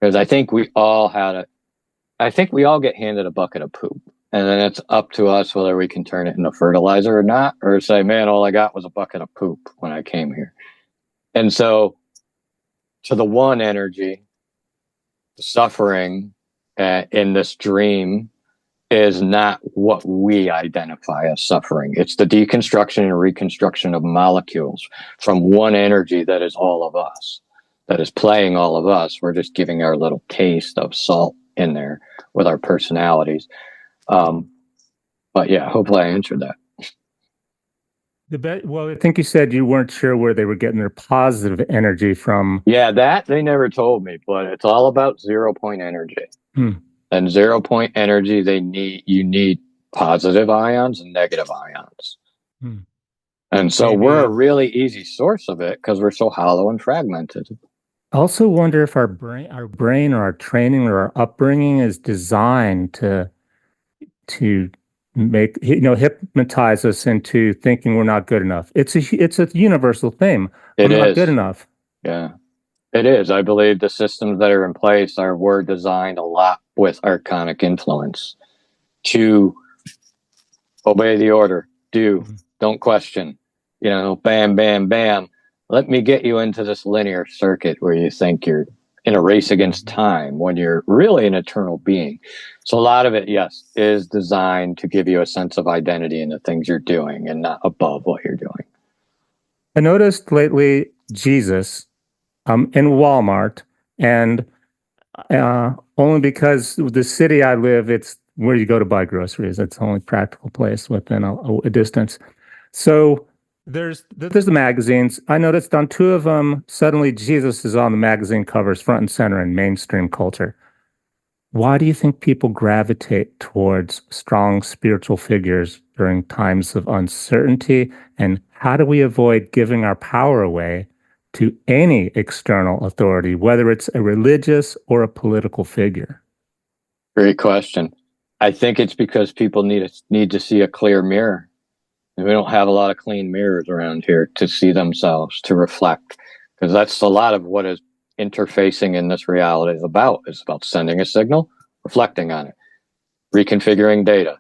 Because I think we all get handed a bucket of poop. And then it's up to us whether we can turn it into fertilizer or not, or say, man, all I got was a bucket of poop when I came here. And so to the one energy, the suffering in this dream is not what we identify as suffering. It's the deconstruction and reconstruction of molecules from one energy that is all of us, that is playing all of us. We're just giving our little taste of salt in there with our personalities. But yeah, hopefully I answered that. Well, I think you said you weren't sure where they were getting their positive energy from. Yeah, that they never told me, but it's all about 0 point energy. Hmm. And 0 point energy, you need positive ions and negative ions. Hmm. And so we're a Maybe. really easy source of it because we're so hollow and fragmented. I also wonder if our brain or our training or our upbringing is designed to make hypnotize us into thinking we're not good enough. It's a universal theme. It I'm not good is. enough. Yeah, it is. I believe the systems that are in place were designed a lot with archonic influence to obey the order, do, Mhm. don't question, bam, bam, bam. Let me get you into this linear circuit where you think you're in a race against time when you're really an eternal being. So a lot of it, yes, is designed to give you a sense of identity in the things you're doing and not above what you're doing. I noticed lately Jesus in Walmart, and only because the city I live, it's where you go to buy groceries. It's the only practical place within a distance. So there's the magazines. I noticed on two of them, suddenly Jesus is on the magazine covers front and center in mainstream culture. Why do you think people gravitate towards strong spiritual figures during times of uncertainty? And how do we avoid giving our power away to any external authority, whether it's a religious or a political figure? Great question. I think it's because people need to see a clear mirror. We don't have a lot of clean mirrors around here to see themselves, to reflect, because that's a lot of what is interfacing in this reality is about. It's about sending a signal, reflecting on it, reconfiguring data.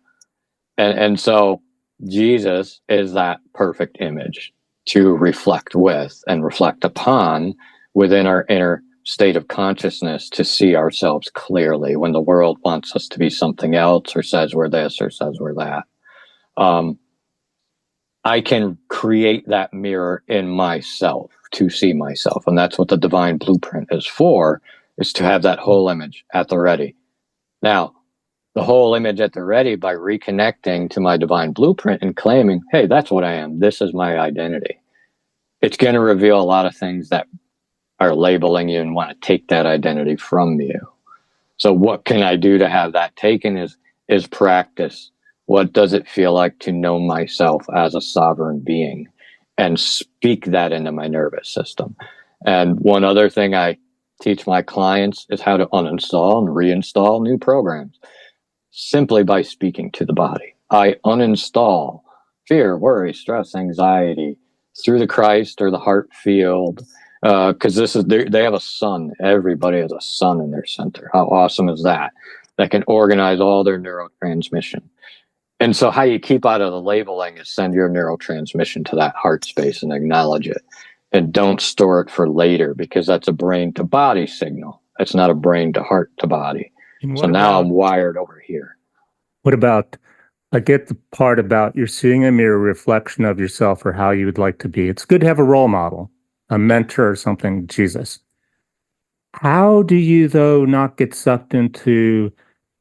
And so Jesus is that perfect image to reflect with and reflect upon within our inner state of consciousness to see ourselves clearly when the world wants us to be something else or says we're this or says we're that. I can create that mirror in myself to see myself. And that's what the divine blueprint is for, is to have that whole image at the ready. Now, the whole image at the ready by reconnecting to my divine blueprint and claiming, hey, that's what I am. This is my identity. It's going to reveal a lot of things that are labeling you and want to take that identity from you. So what can I do to have that taken is practice. What does it feel like to know myself as a sovereign being and speak that into my nervous system? And one other thing I teach my clients is how to uninstall and reinstall new programs simply by speaking to the body. I uninstall fear, worry, stress, anxiety through the Christ or the heart field. Because they have a sun. Everybody has a sun in their center. How awesome is that? That can organize all their neurotransmission. And so how you keep out of the labeling is send your neurotransmission to that heart space and acknowledge it. And don't store it for later because that's a brain to body signal. It's not a brain to heart to body. And So now I'm wired over here. what about, I get the part about you're seeing a mirror reflection of yourself or how you would like to be. It's good to have a role model, a mentor or something, Jesus. How do you, though, not get sucked into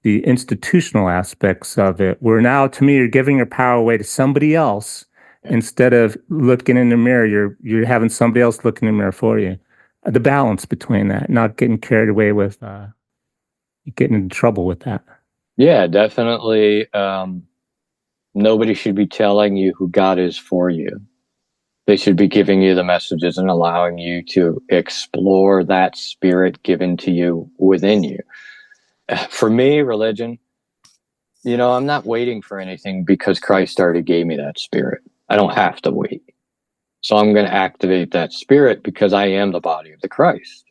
the institutional aspects of it, where now, to me, you're giving your power away to somebody else instead of looking in the mirror, you're having somebody else look in the mirror for you. The balance between that, not getting carried away with getting into trouble with that. Yeah, definitely. Nobody should be telling you who God is for you. They should be giving you the messages and allowing you to explore that spirit given to you within you. For me, religion, I'm not waiting for anything because Christ already gave me that spirit. I don't have to wait. So I'm going to activate that spirit because I am the body of the Christ.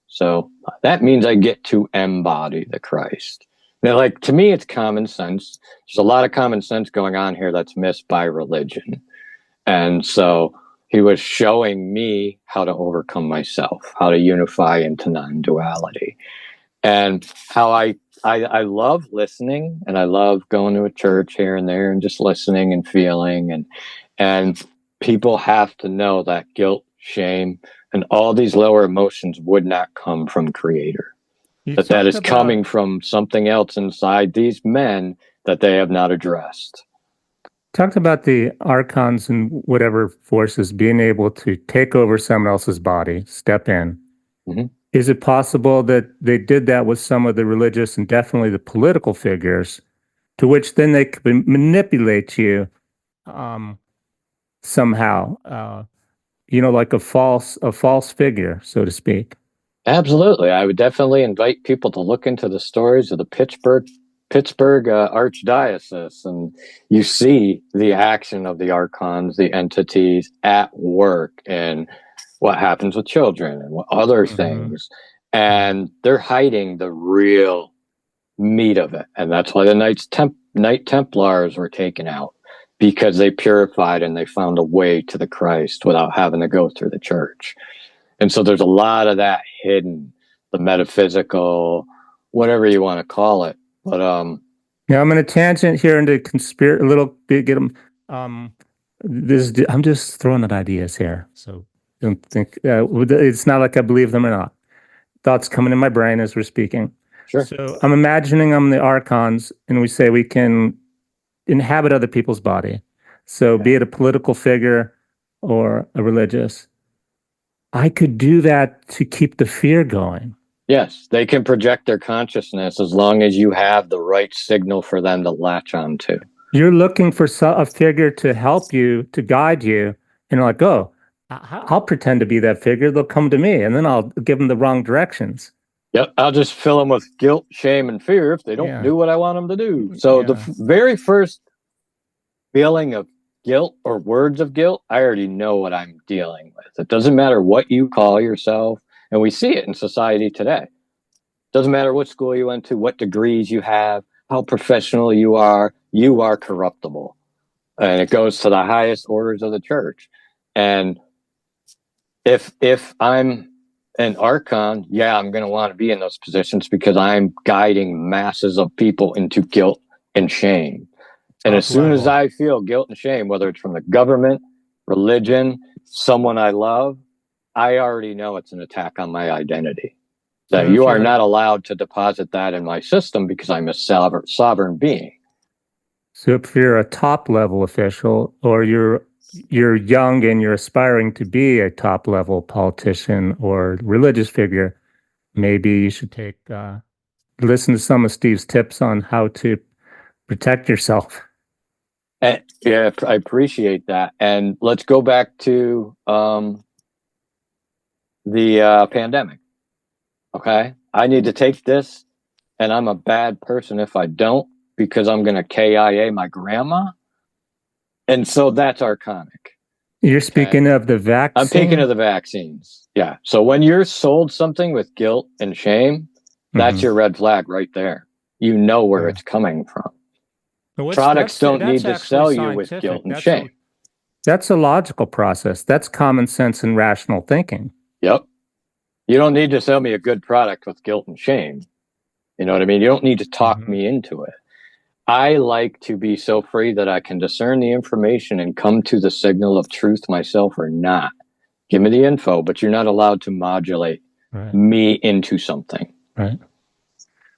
So that means I get to embody the Christ. Now, like, to me, it's common sense. There's a lot of common sense going on here that's missed by religion. And so he was showing me how to overcome myself, how to unify into non-duality, and how I love listening, and I love going to a church here and there and just listening and feeling, and people have to know that guilt, shame, and all these lower emotions would not come from Creator. That is coming from something else inside these men that they have not addressed. talked about the Archons and whatever forces being able to take over someone else's body, step in. Mhm. Is it possible that they did that with some of the religious and definitely the political figures, to which then they could manipulate you somehow? Like a false figure, so to speak. Absolutely. I would definitely invite people to look into the stories of the Pittsburgh Archdiocese, and you see the action of the archons, the entities at work, and what happens with children and what other things. And they're hiding the real meat of it. And that's why the Knight Templars were taken out, because they purified and they found a way to the Christ without having to go through the church. And so there's a lot of that hidden, the metaphysical, whatever you want to call it. But Now I'm going to tangent here into conspiracy a little bit. Get them. I'm just throwing out ideas here, so don't think it's not like I believe them or not. Thoughts coming in my brain as we're speaking. sure. So I'm imagining I'm the Archons, and we say we can inhabit other people's body. So be it a political figure or a religious, I could do that to keep the fear going. Yes, they can project their consciousness as long as you have the right signal for them to latch on to. You're looking for a figure to help you, to guide you, and you're like, oh, I'll pretend to be that figure. They'll come to me, and then I'll give them the wrong directions. Yep, I'll just fill them with guilt, shame, and fear if they don't do what I want them to do. So the very first feeling of guilt or words of guilt, I already know what I'm dealing with. It doesn't matter what you call yourself, and we see it in society today. Doesn't matter what school you went to, what degrees you have, how professional you are corruptible. And it goes to the highest orders of the church. And if I'm an Archon, I'm going to want to be in those positions because I'm guiding masses of people into guilt and shame. And as soon as I feel guilt and shame, whether it's from the government, religion, someone I love, I already know it's an attack on my identity. That you are not allowed to deposit that in my system because I'm a sovereign being. So if you're a top level official, or you're young and you're aspiring to be a top level politician or religious figure, maybe you should listen to some of Steve's tips on how to protect yourself. I appreciate that. And let's go back to the pandemic. Okay, I need to take this, and I'm a bad person if I don't, because I'm going to KIA my grandma. And so that's archonic. You're speaking of the vaccine? I'm thinking of the vaccines. Yeah. So when you're sold something with guilt and shame, that's your red flag right there. You know where it's coming from. Products don't need to sell you with guilt and shame. That's a logical process. That's common sense and rational thinking. Yep. You don't need to sell me a good product with guilt and shame. You know what I mean? You don't need to talk me into it. I like to be so free that I can discern the information and come to the signal of truth myself or not. Give me the info, but you're not allowed to modulate me into something. Right.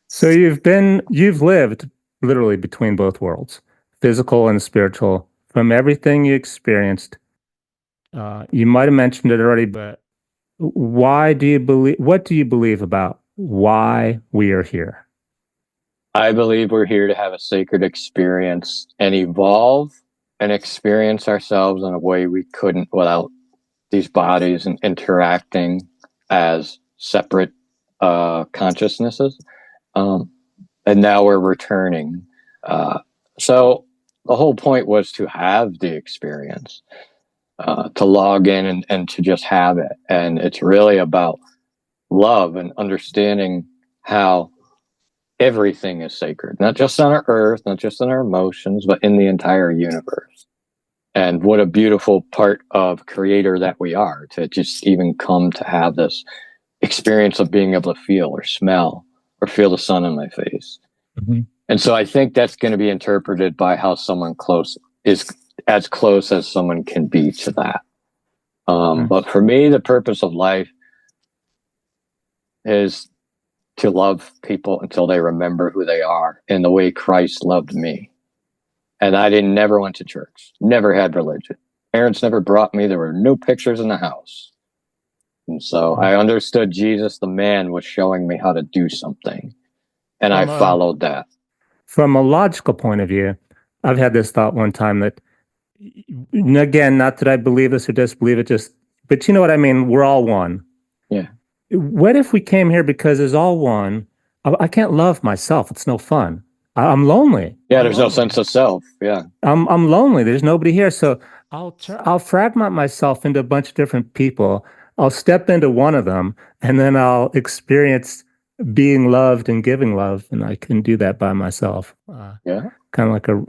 So you've lived literally between both worlds, physical and spiritual, from everything you experienced. You might have mentioned it already, but what do you believe about why we are here? I believe we're here to have a sacred experience and evolve and experience ourselves in a way we couldn't without these bodies and interacting as separate consciousnesses. And now we're returning. So the whole point was to have the experience, to log in and to just have it. And it's really about love and understanding how everything is sacred, not just on our earth, not just in our emotions, but in the entire universe. And what a beautiful part of creator that we are, to just even come to have this experience of being able to feel or smell or feel the sun on my face. And so I think that's going to be interpreted by how someone close is as close as someone can be to that. But for me, the purpose of life is to love people until they remember who they are in the way Christ loved me. And I never went to church, never had religion. Parents never brought me. There were no pictures in the house. And so I understood Jesus, the man, was showing me how to do something. And I followed that. From a logical point of view, I've had this thought one time that, again, not that I believe this or disbelieve it, but you know what I mean? We're all one. Yeah. What if we came here because as all one, I can't love myself. It's no fun. I'm lonely. Yeah, there's no sense of self. Yeah. I'm lonely. There's nobody here. So I'll fragment myself into a bunch of different people. I'll step into one of them and then I'll experience being loved and giving love. And I can do that by myself. Yeah. Kind of like I'm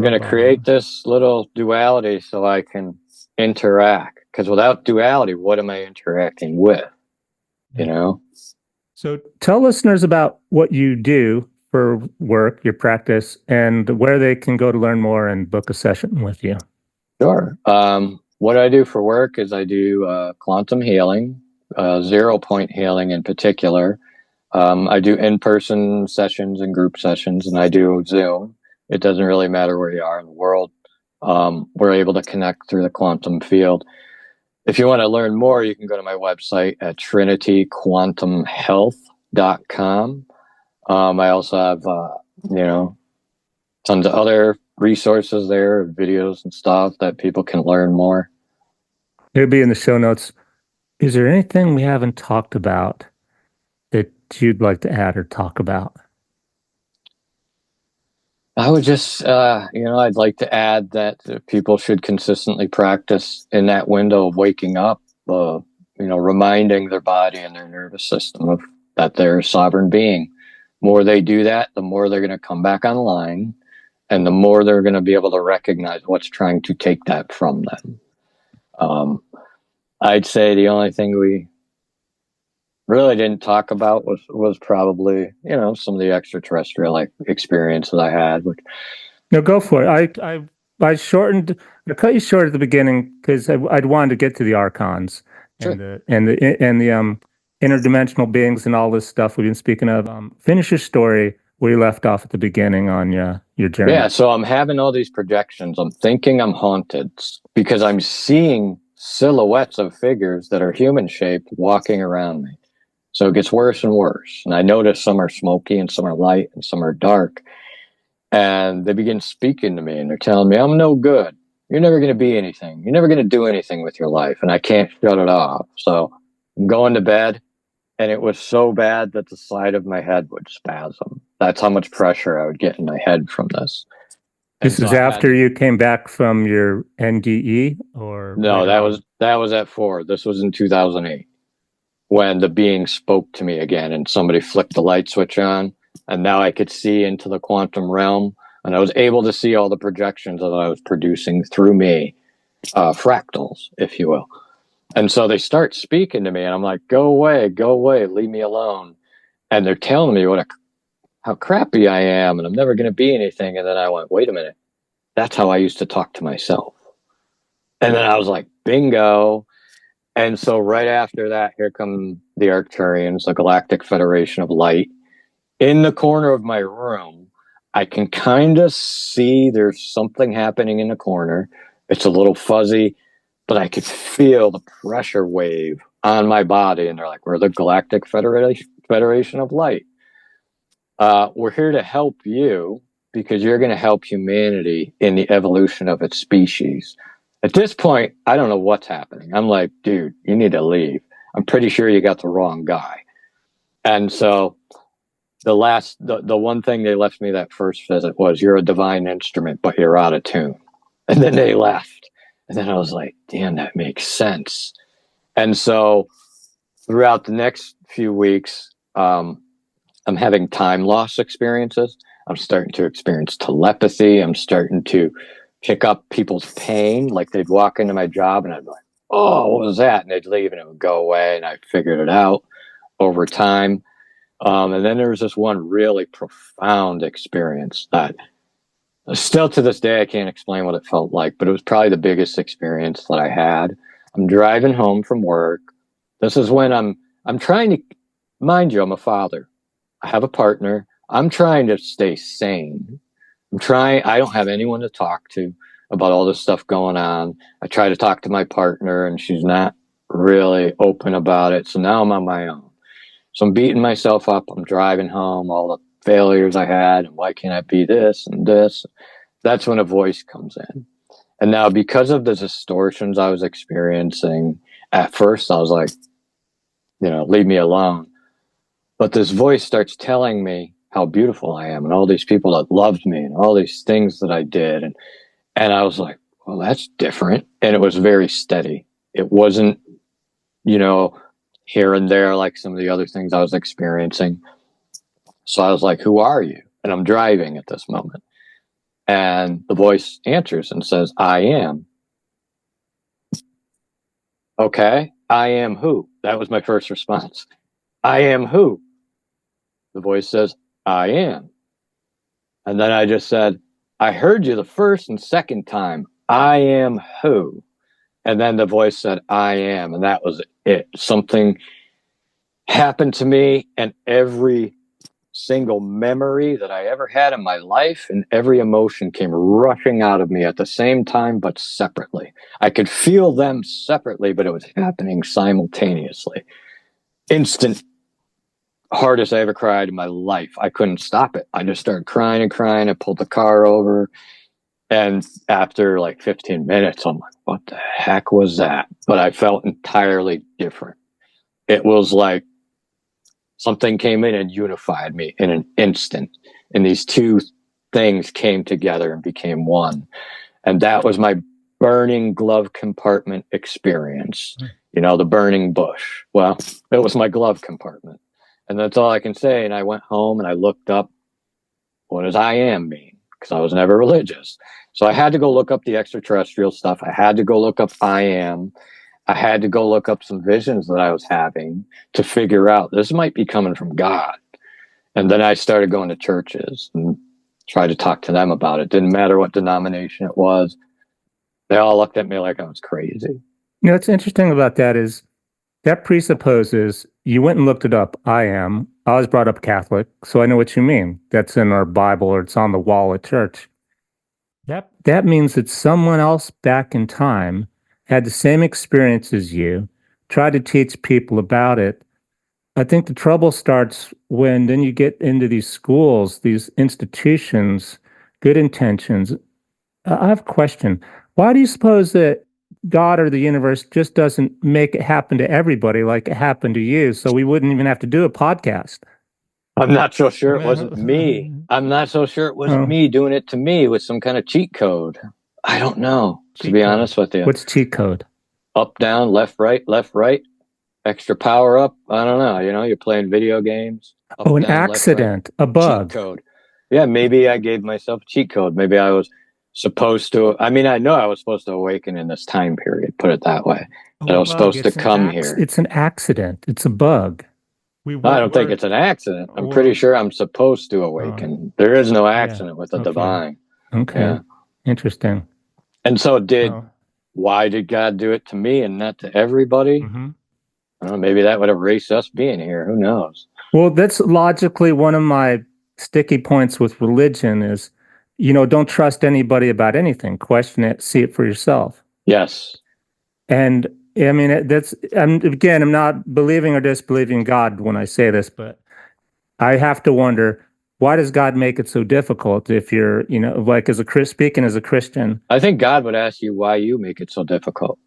going to create this little duality so I can interact. Because without duality, what am I interacting with? You know? So tell listeners about what you do for work, your practice, and where they can go to learn more and book a session with you. Sure. What I do for work is I do quantum healing, 0-point healing in particular. I do in-person sessions and group sessions, and I do Zoom. It doesn't really matter where you are in the world. We're able to connect through the quantum field. If you want to learn more, you can go to my website at trinityquantumhealth.com. I also have, tons of other resources there, videos and stuff that people can learn more. It'll be in the show notes. Is there anything we haven't talked about that you'd like to add or talk about? I would just, I'd like to add that people should consistently practice in that window of waking up, reminding their body and their nervous system that they're a sovereign being. The more they do that, the more they're going to come back online, and the more they're going to be able to recognize what's trying to take that from them. I'd say the only thing we really didn't talk about was probably, some of the extraterrestrial experiences I had. No, go for it. I cut you short at the beginning because I'd wanted to get to the Archons and Sure. the interdimensional beings and all this stuff we've been speaking of. Finish your story where you left off at the beginning on your journey. Yeah, so I'm having all these projections. I'm thinking I'm haunted because I'm seeing silhouettes of figures that are human shaped walking around me. So it gets worse and worse. And I notice some are smoky and some are light and some are dark. And they begin speaking to me and they're telling me, I'm no good. You're never going to be anything. You're never going to do anything with your life. And I can't shut it off. So I'm going to bed. And it was so bad that the side of my head would spasm. That's how much pressure I would get in my head from this. This is after you came back from your NDE, or no? That was at 4. This was in 2008 when the being spoke to me again, and somebody flicked the light switch on, and now I could see into the quantum realm, and I was able to see all the projections that I was producing through me, fractals, if you will. And so they start speaking to me, and I'm like, go away, leave me alone. And they're telling me how crappy I am, and I'm never going to be anything. And then I went, wait a minute. That's how I used to talk to myself. And then I was like, bingo. And so right after that, here come the Archons, the Galactic Federation of Light. In the corner of my room, I can kind of see there's something happening in the corner. It's a little fuzzy, but I could feel the pressure wave on my body. And they're like, we're the Galactic Federation of Light. We're here to help you because you're going to help humanity in the evolution of its species. At this point, I don't know what's happening. I'm like, dude, you need to leave. I'm pretty sure you got the wrong guy. And so the one thing they left me that first visit was, you're a divine instrument, but you're out of tune. And then they left. And then I was like, damn, that makes sense. And so throughout the next few weeks, I'm having time loss experiences. I'm starting to experience telepathy. I'm starting to pick up people's pain. Like they'd walk into my job and I'd be like, oh, what was that? And they'd leave and it would go away. And I figured it out over time. And then there was this one really profound experience that still to this day, I can't explain what it felt like, but it was probably the biggest experience that I had. I'm driving home from work. This is when I'm trying to, mind you, I'm a father. I have a partner. I'm trying to stay sane. I don't have anyone to talk to about all this stuff going on. I try to talk to my partner and she's not really open about it. So now I'm on my own. So I'm beating myself up. I'm driving home, all the failures I had, and why can't I be this and this? That's when a voice comes in. And now, because of the distortions I was experiencing, at first I was like, leave me alone. But this voice starts telling me how beautiful I am and all these people that loved me and all these things that I did. And I was like, well, that's different. And it was very steady. It wasn't, here and there like some of the other things I was experiencing. So I was like, who are you? And I'm driving at this moment. And the voice answers and says, I am. Okay, I am who? That was my first response. I am who? The voice says, I am. And then I just said, I heard you the first and second time. I am who? And then the voice said, I am. And that was it. Something happened to me, and every single memory that I ever had in my life and every emotion came rushing out of me at the same time, but separately. I could feel them separately, but it was happening simultaneously. Instant. Hardest I ever cried in my life. I couldn't stop it. I just started crying and crying. I pulled the car over. And after like 15 minutes, I'm like, what the heck was that? But I felt entirely different. It was like something came in and unified me in an instant. And these two things came together and became one. And that was my burning glove compartment experience. The burning bush. Well, it was my glove compartment. And that's all I can say. And I went home and I looked up, what does I am mean? Because I was never religious. So I had to go look up the extraterrestrial stuff. I had to go look up I am. I had to go look up some visions that I was having to figure out this might be coming from God. And then I started going to churches and tried to talk to them about it. Didn't matter what denomination it was. They all looked at me like I was crazy. What's interesting about that is that presupposes you went and looked it up. I was brought up Catholic, so I know what you mean. That's in our Bible or it's on the wall at church. That means that someone else back in time had the same experience as you, tried to teach people about it. I think the trouble starts when then you get into these schools, these institutions, good intentions. I have a question. Why do you suppose that God or the universe just doesn't make it happen to everybody like it happened to you, so we wouldn't even have to do a podcast? I'm not so sure it wasn't me. I'm not so sure it wasn't me doing it to me with some kind of cheat code. I don't know, to be honest with you. What's cheat code? Up, down, left, right, extra power up. I don't know. You're playing video games. Up, an down, accident, left, right. a bug. Cheat code. Yeah, maybe I gave myself a cheat code. Maybe I was supposed to. I know I was supposed to awaken in this time period, put it that way. I was supposed to come here. It's an accident. It's a bug. I don't think it's an accident. I'm pretty sure I'm supposed to awaken. There is no accident with the divine. Okay. Yeah. Interesting. And so why did God do it to me and not to everybody? Mm-hmm. I don't know, maybe that would erase us being here. Who knows? Well, that's logically one of my sticky points with religion is, don't trust anybody about anything. Question it, see it for yourself. Yes. And I'm not believing or disbelieving God when I say this, but I have to wonder, why does God make it so difficult if you're, speaking as a Christian? I think God would ask you why you make it so difficult.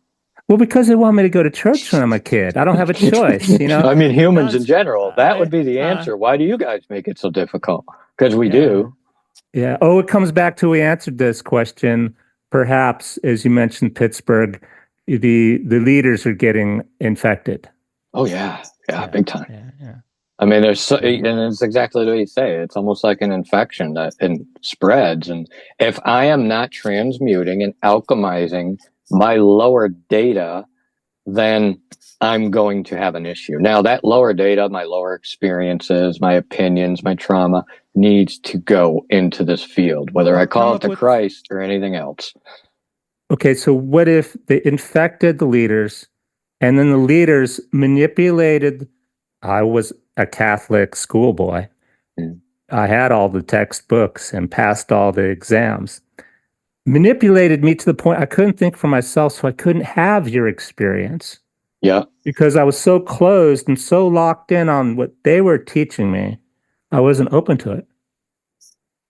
Well, because they want me to go to church when I'm a kid. I don't have a choice, humans in general. That would be the answer. Why do you guys make it so difficult? Because we do. Yeah. Oh, it comes back to we answered this question. Perhaps, as you mentioned, Pittsburgh, the leaders are getting infected. Oh, yeah. Yeah, big time. Yeah. And it's exactly the way you say it. It's almost like an infection that spreads. And if I am not transmuting and alchemizing my lower data, then I'm going to have an issue. Now, that lower data, my lower experiences, my opinions, my trauma needs to go into this field, whether I call it the Christ or anything else. Okay, so what if they infected the leaders and then the leaders manipulated? I was a Catholic schoolboy. I had all the textbooks and passed all the exams, manipulated me to the point I couldn't think for myself, so I couldn't have your experience Yeah, because I was so closed and so locked in on what they were teaching me. I wasn't open to it.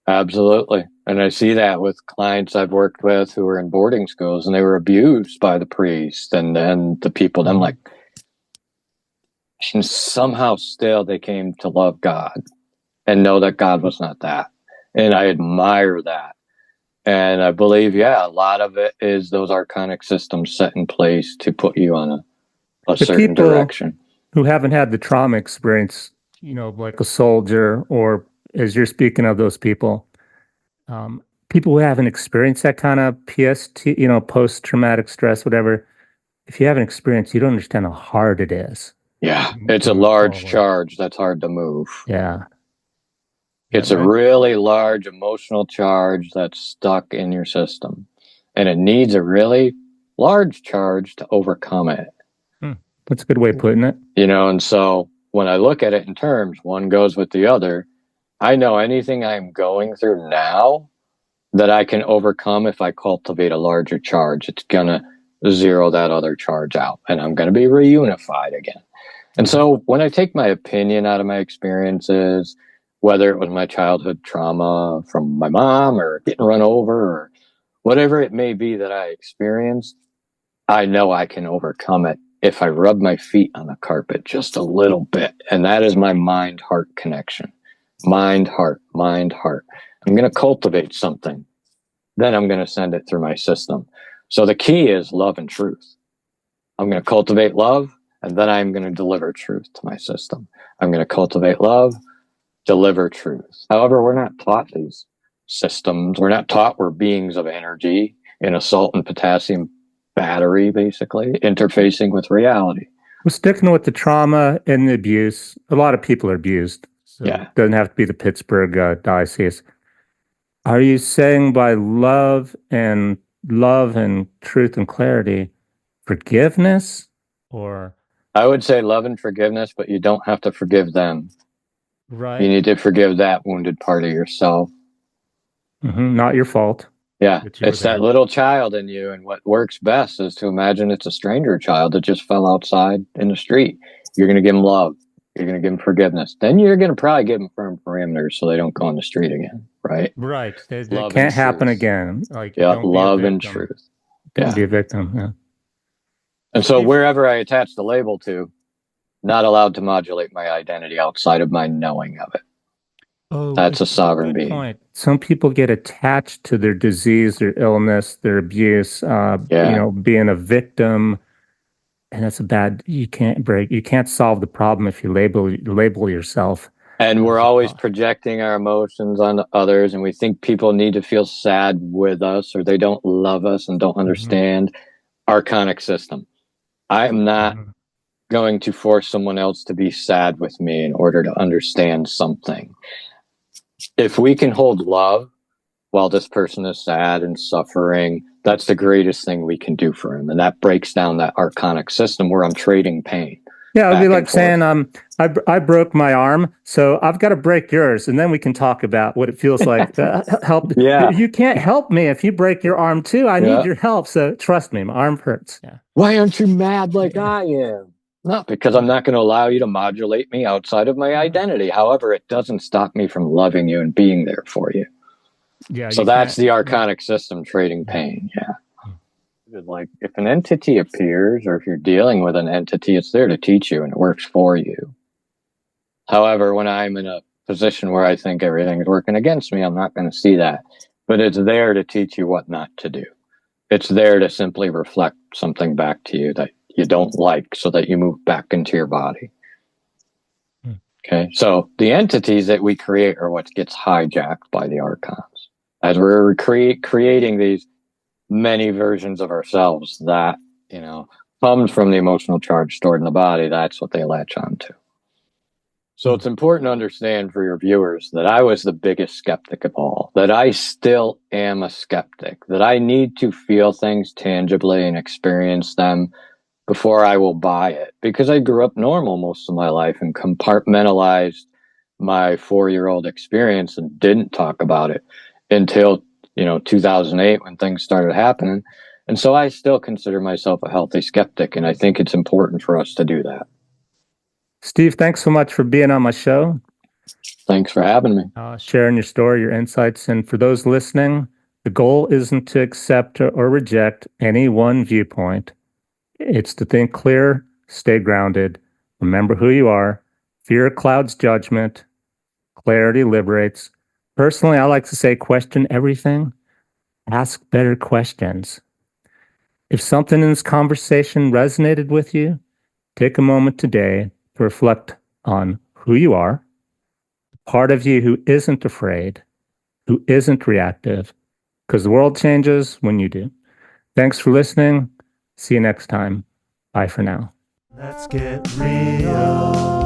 absolutely. And I see that with clients I've worked with who were in boarding schools and they were abused by the priest and the people. And I'm like, and somehow still they came to love God and know that God was not that. And I admire that. And I believe, yeah, a lot of it is those archonic systems set in place to put you on a The certain people direction. who haven't had the trauma experience, like a soldier, or as you're speaking of those people, people who haven't experienced that kind of PST, post-traumatic stress, whatever. If you haven't experienced, you don't understand how hard it is Yeah, to it's a move large forward. charge that's hard to move. Yeah. It's Right? a really large emotional charge that's stuck in your system. And it needs a really large charge to overcome it. That's a good way of putting it. And so when I look at it in terms, one goes with the other. I know anything I'm going through now that I can overcome if I cultivate a larger charge. It's going to zero that other charge out and I'm going to be reunified again. And so when I take my opinion out of my experiences, whether it was my childhood trauma from my mom or getting run over or whatever it may be that I experienced, I know I can overcome it if I rub my feet on the carpet just a little bit. And that is my mind-heart connection. Mind-heart, mind-heart. I'm going to cultivate something. Then I'm going to send it through my system. So the key is love and truth. I'm going to cultivate love, and then I'm going to deliver truth to my system. I'm going to cultivate love, deliver truth. However, we're not taught these systems. We're not taught we're beings of energy in a salt and potassium battery, basically, interfacing with reality. We're sticking with the trauma and the abuse. A lot of people are abused. So Yeah. it doesn't have to be the Pittsburgh diocese. Are you saying by love and truth and clarity, forgiveness, or I would say love and forgiveness, but you don't have to forgive them. right? You need to forgive that wounded part of yourself. Not your fault. Yeah, But you were it's that there. little child in you. And what works best is to imagine it's a stranger child that just fell outside in the street. You're going to give them love. You're going to give them forgiveness. Then you're going to probably give them firm parameters so they don't go on the street again, right? Right. It Love can't and happen truth. again. Like, Yeah, don't be a love and victim. truth. Don't Yeah. be a victim. Yeah. And so wherever I attach the label to, not allowed to modulate my identity outside of my knowing of it. Oh, That's a it's sovereign good being. point. Some people get attached to their disease, their illness, their abuse, Yeah. being a victim. And that's you can't solve the problem if you label yourself. And we're always projecting our emotions on others, and we think people need to feel sad with us or they don't love us and don't understand archonic system. I am not going to force someone else to be sad with me in order to understand something. If we can hold love while this person is sad and suffering, that's the greatest thing we can do for him. And that breaks down that archonic system where I'm trading pain. Yeah, it'd be like saying, I broke my arm, so I've got to break yours, and then we can talk about what it feels like to help. Yeah. You can't help me if you break your arm too. I need your help, so trust me, my arm hurts. Yeah. Why aren't you mad like I am? Not because I'm not going to allow you to modulate me outside of my identity. However, it doesn't stop me from loving you and being there for you. Yeah. So that's the archonic system, trading pain. Yeah. Like if an entity appears or if you're dealing with an entity, it's there to teach you and it works for you. However, when I'm in a position where I think everything is working against me, I'm not going to see that. But it's there to teach you what not to do. It's there to simply reflect something back to you that you don't like so that you move back into your body. Okay. So the entities that we create are what gets hijacked by the archons. As we're creating these many versions of ourselves that, comes from the emotional charge stored in the body, that's what they latch on to. So it's important to understand for your viewers that I was the biggest skeptic of all, that I still am a skeptic, that I need to feel things tangibly and experience them before I will buy it. Because I grew up normal most of my life and compartmentalized my 4-year-old experience and didn't talk about it until 2008 when things started happening. And so I still consider myself a healthy skeptic, and I think it's important for us to do that. Steve, thanks so much for being on my show. Thanks for having me. Sharing your story, your insights. And for those listening, the goal isn't to accept or reject any one viewpoint. It's to think clear, stay grounded, remember who you are. Fear clouds judgment, clarity liberates. Personally, I like to say question everything, ask better questions. If something in this conversation resonated with you, take a moment today to reflect on who you are, part of you who isn't afraid, who isn't reactive, because the world changes when you do. Thanks for listening. See you next time. Bye for now. Let's get real.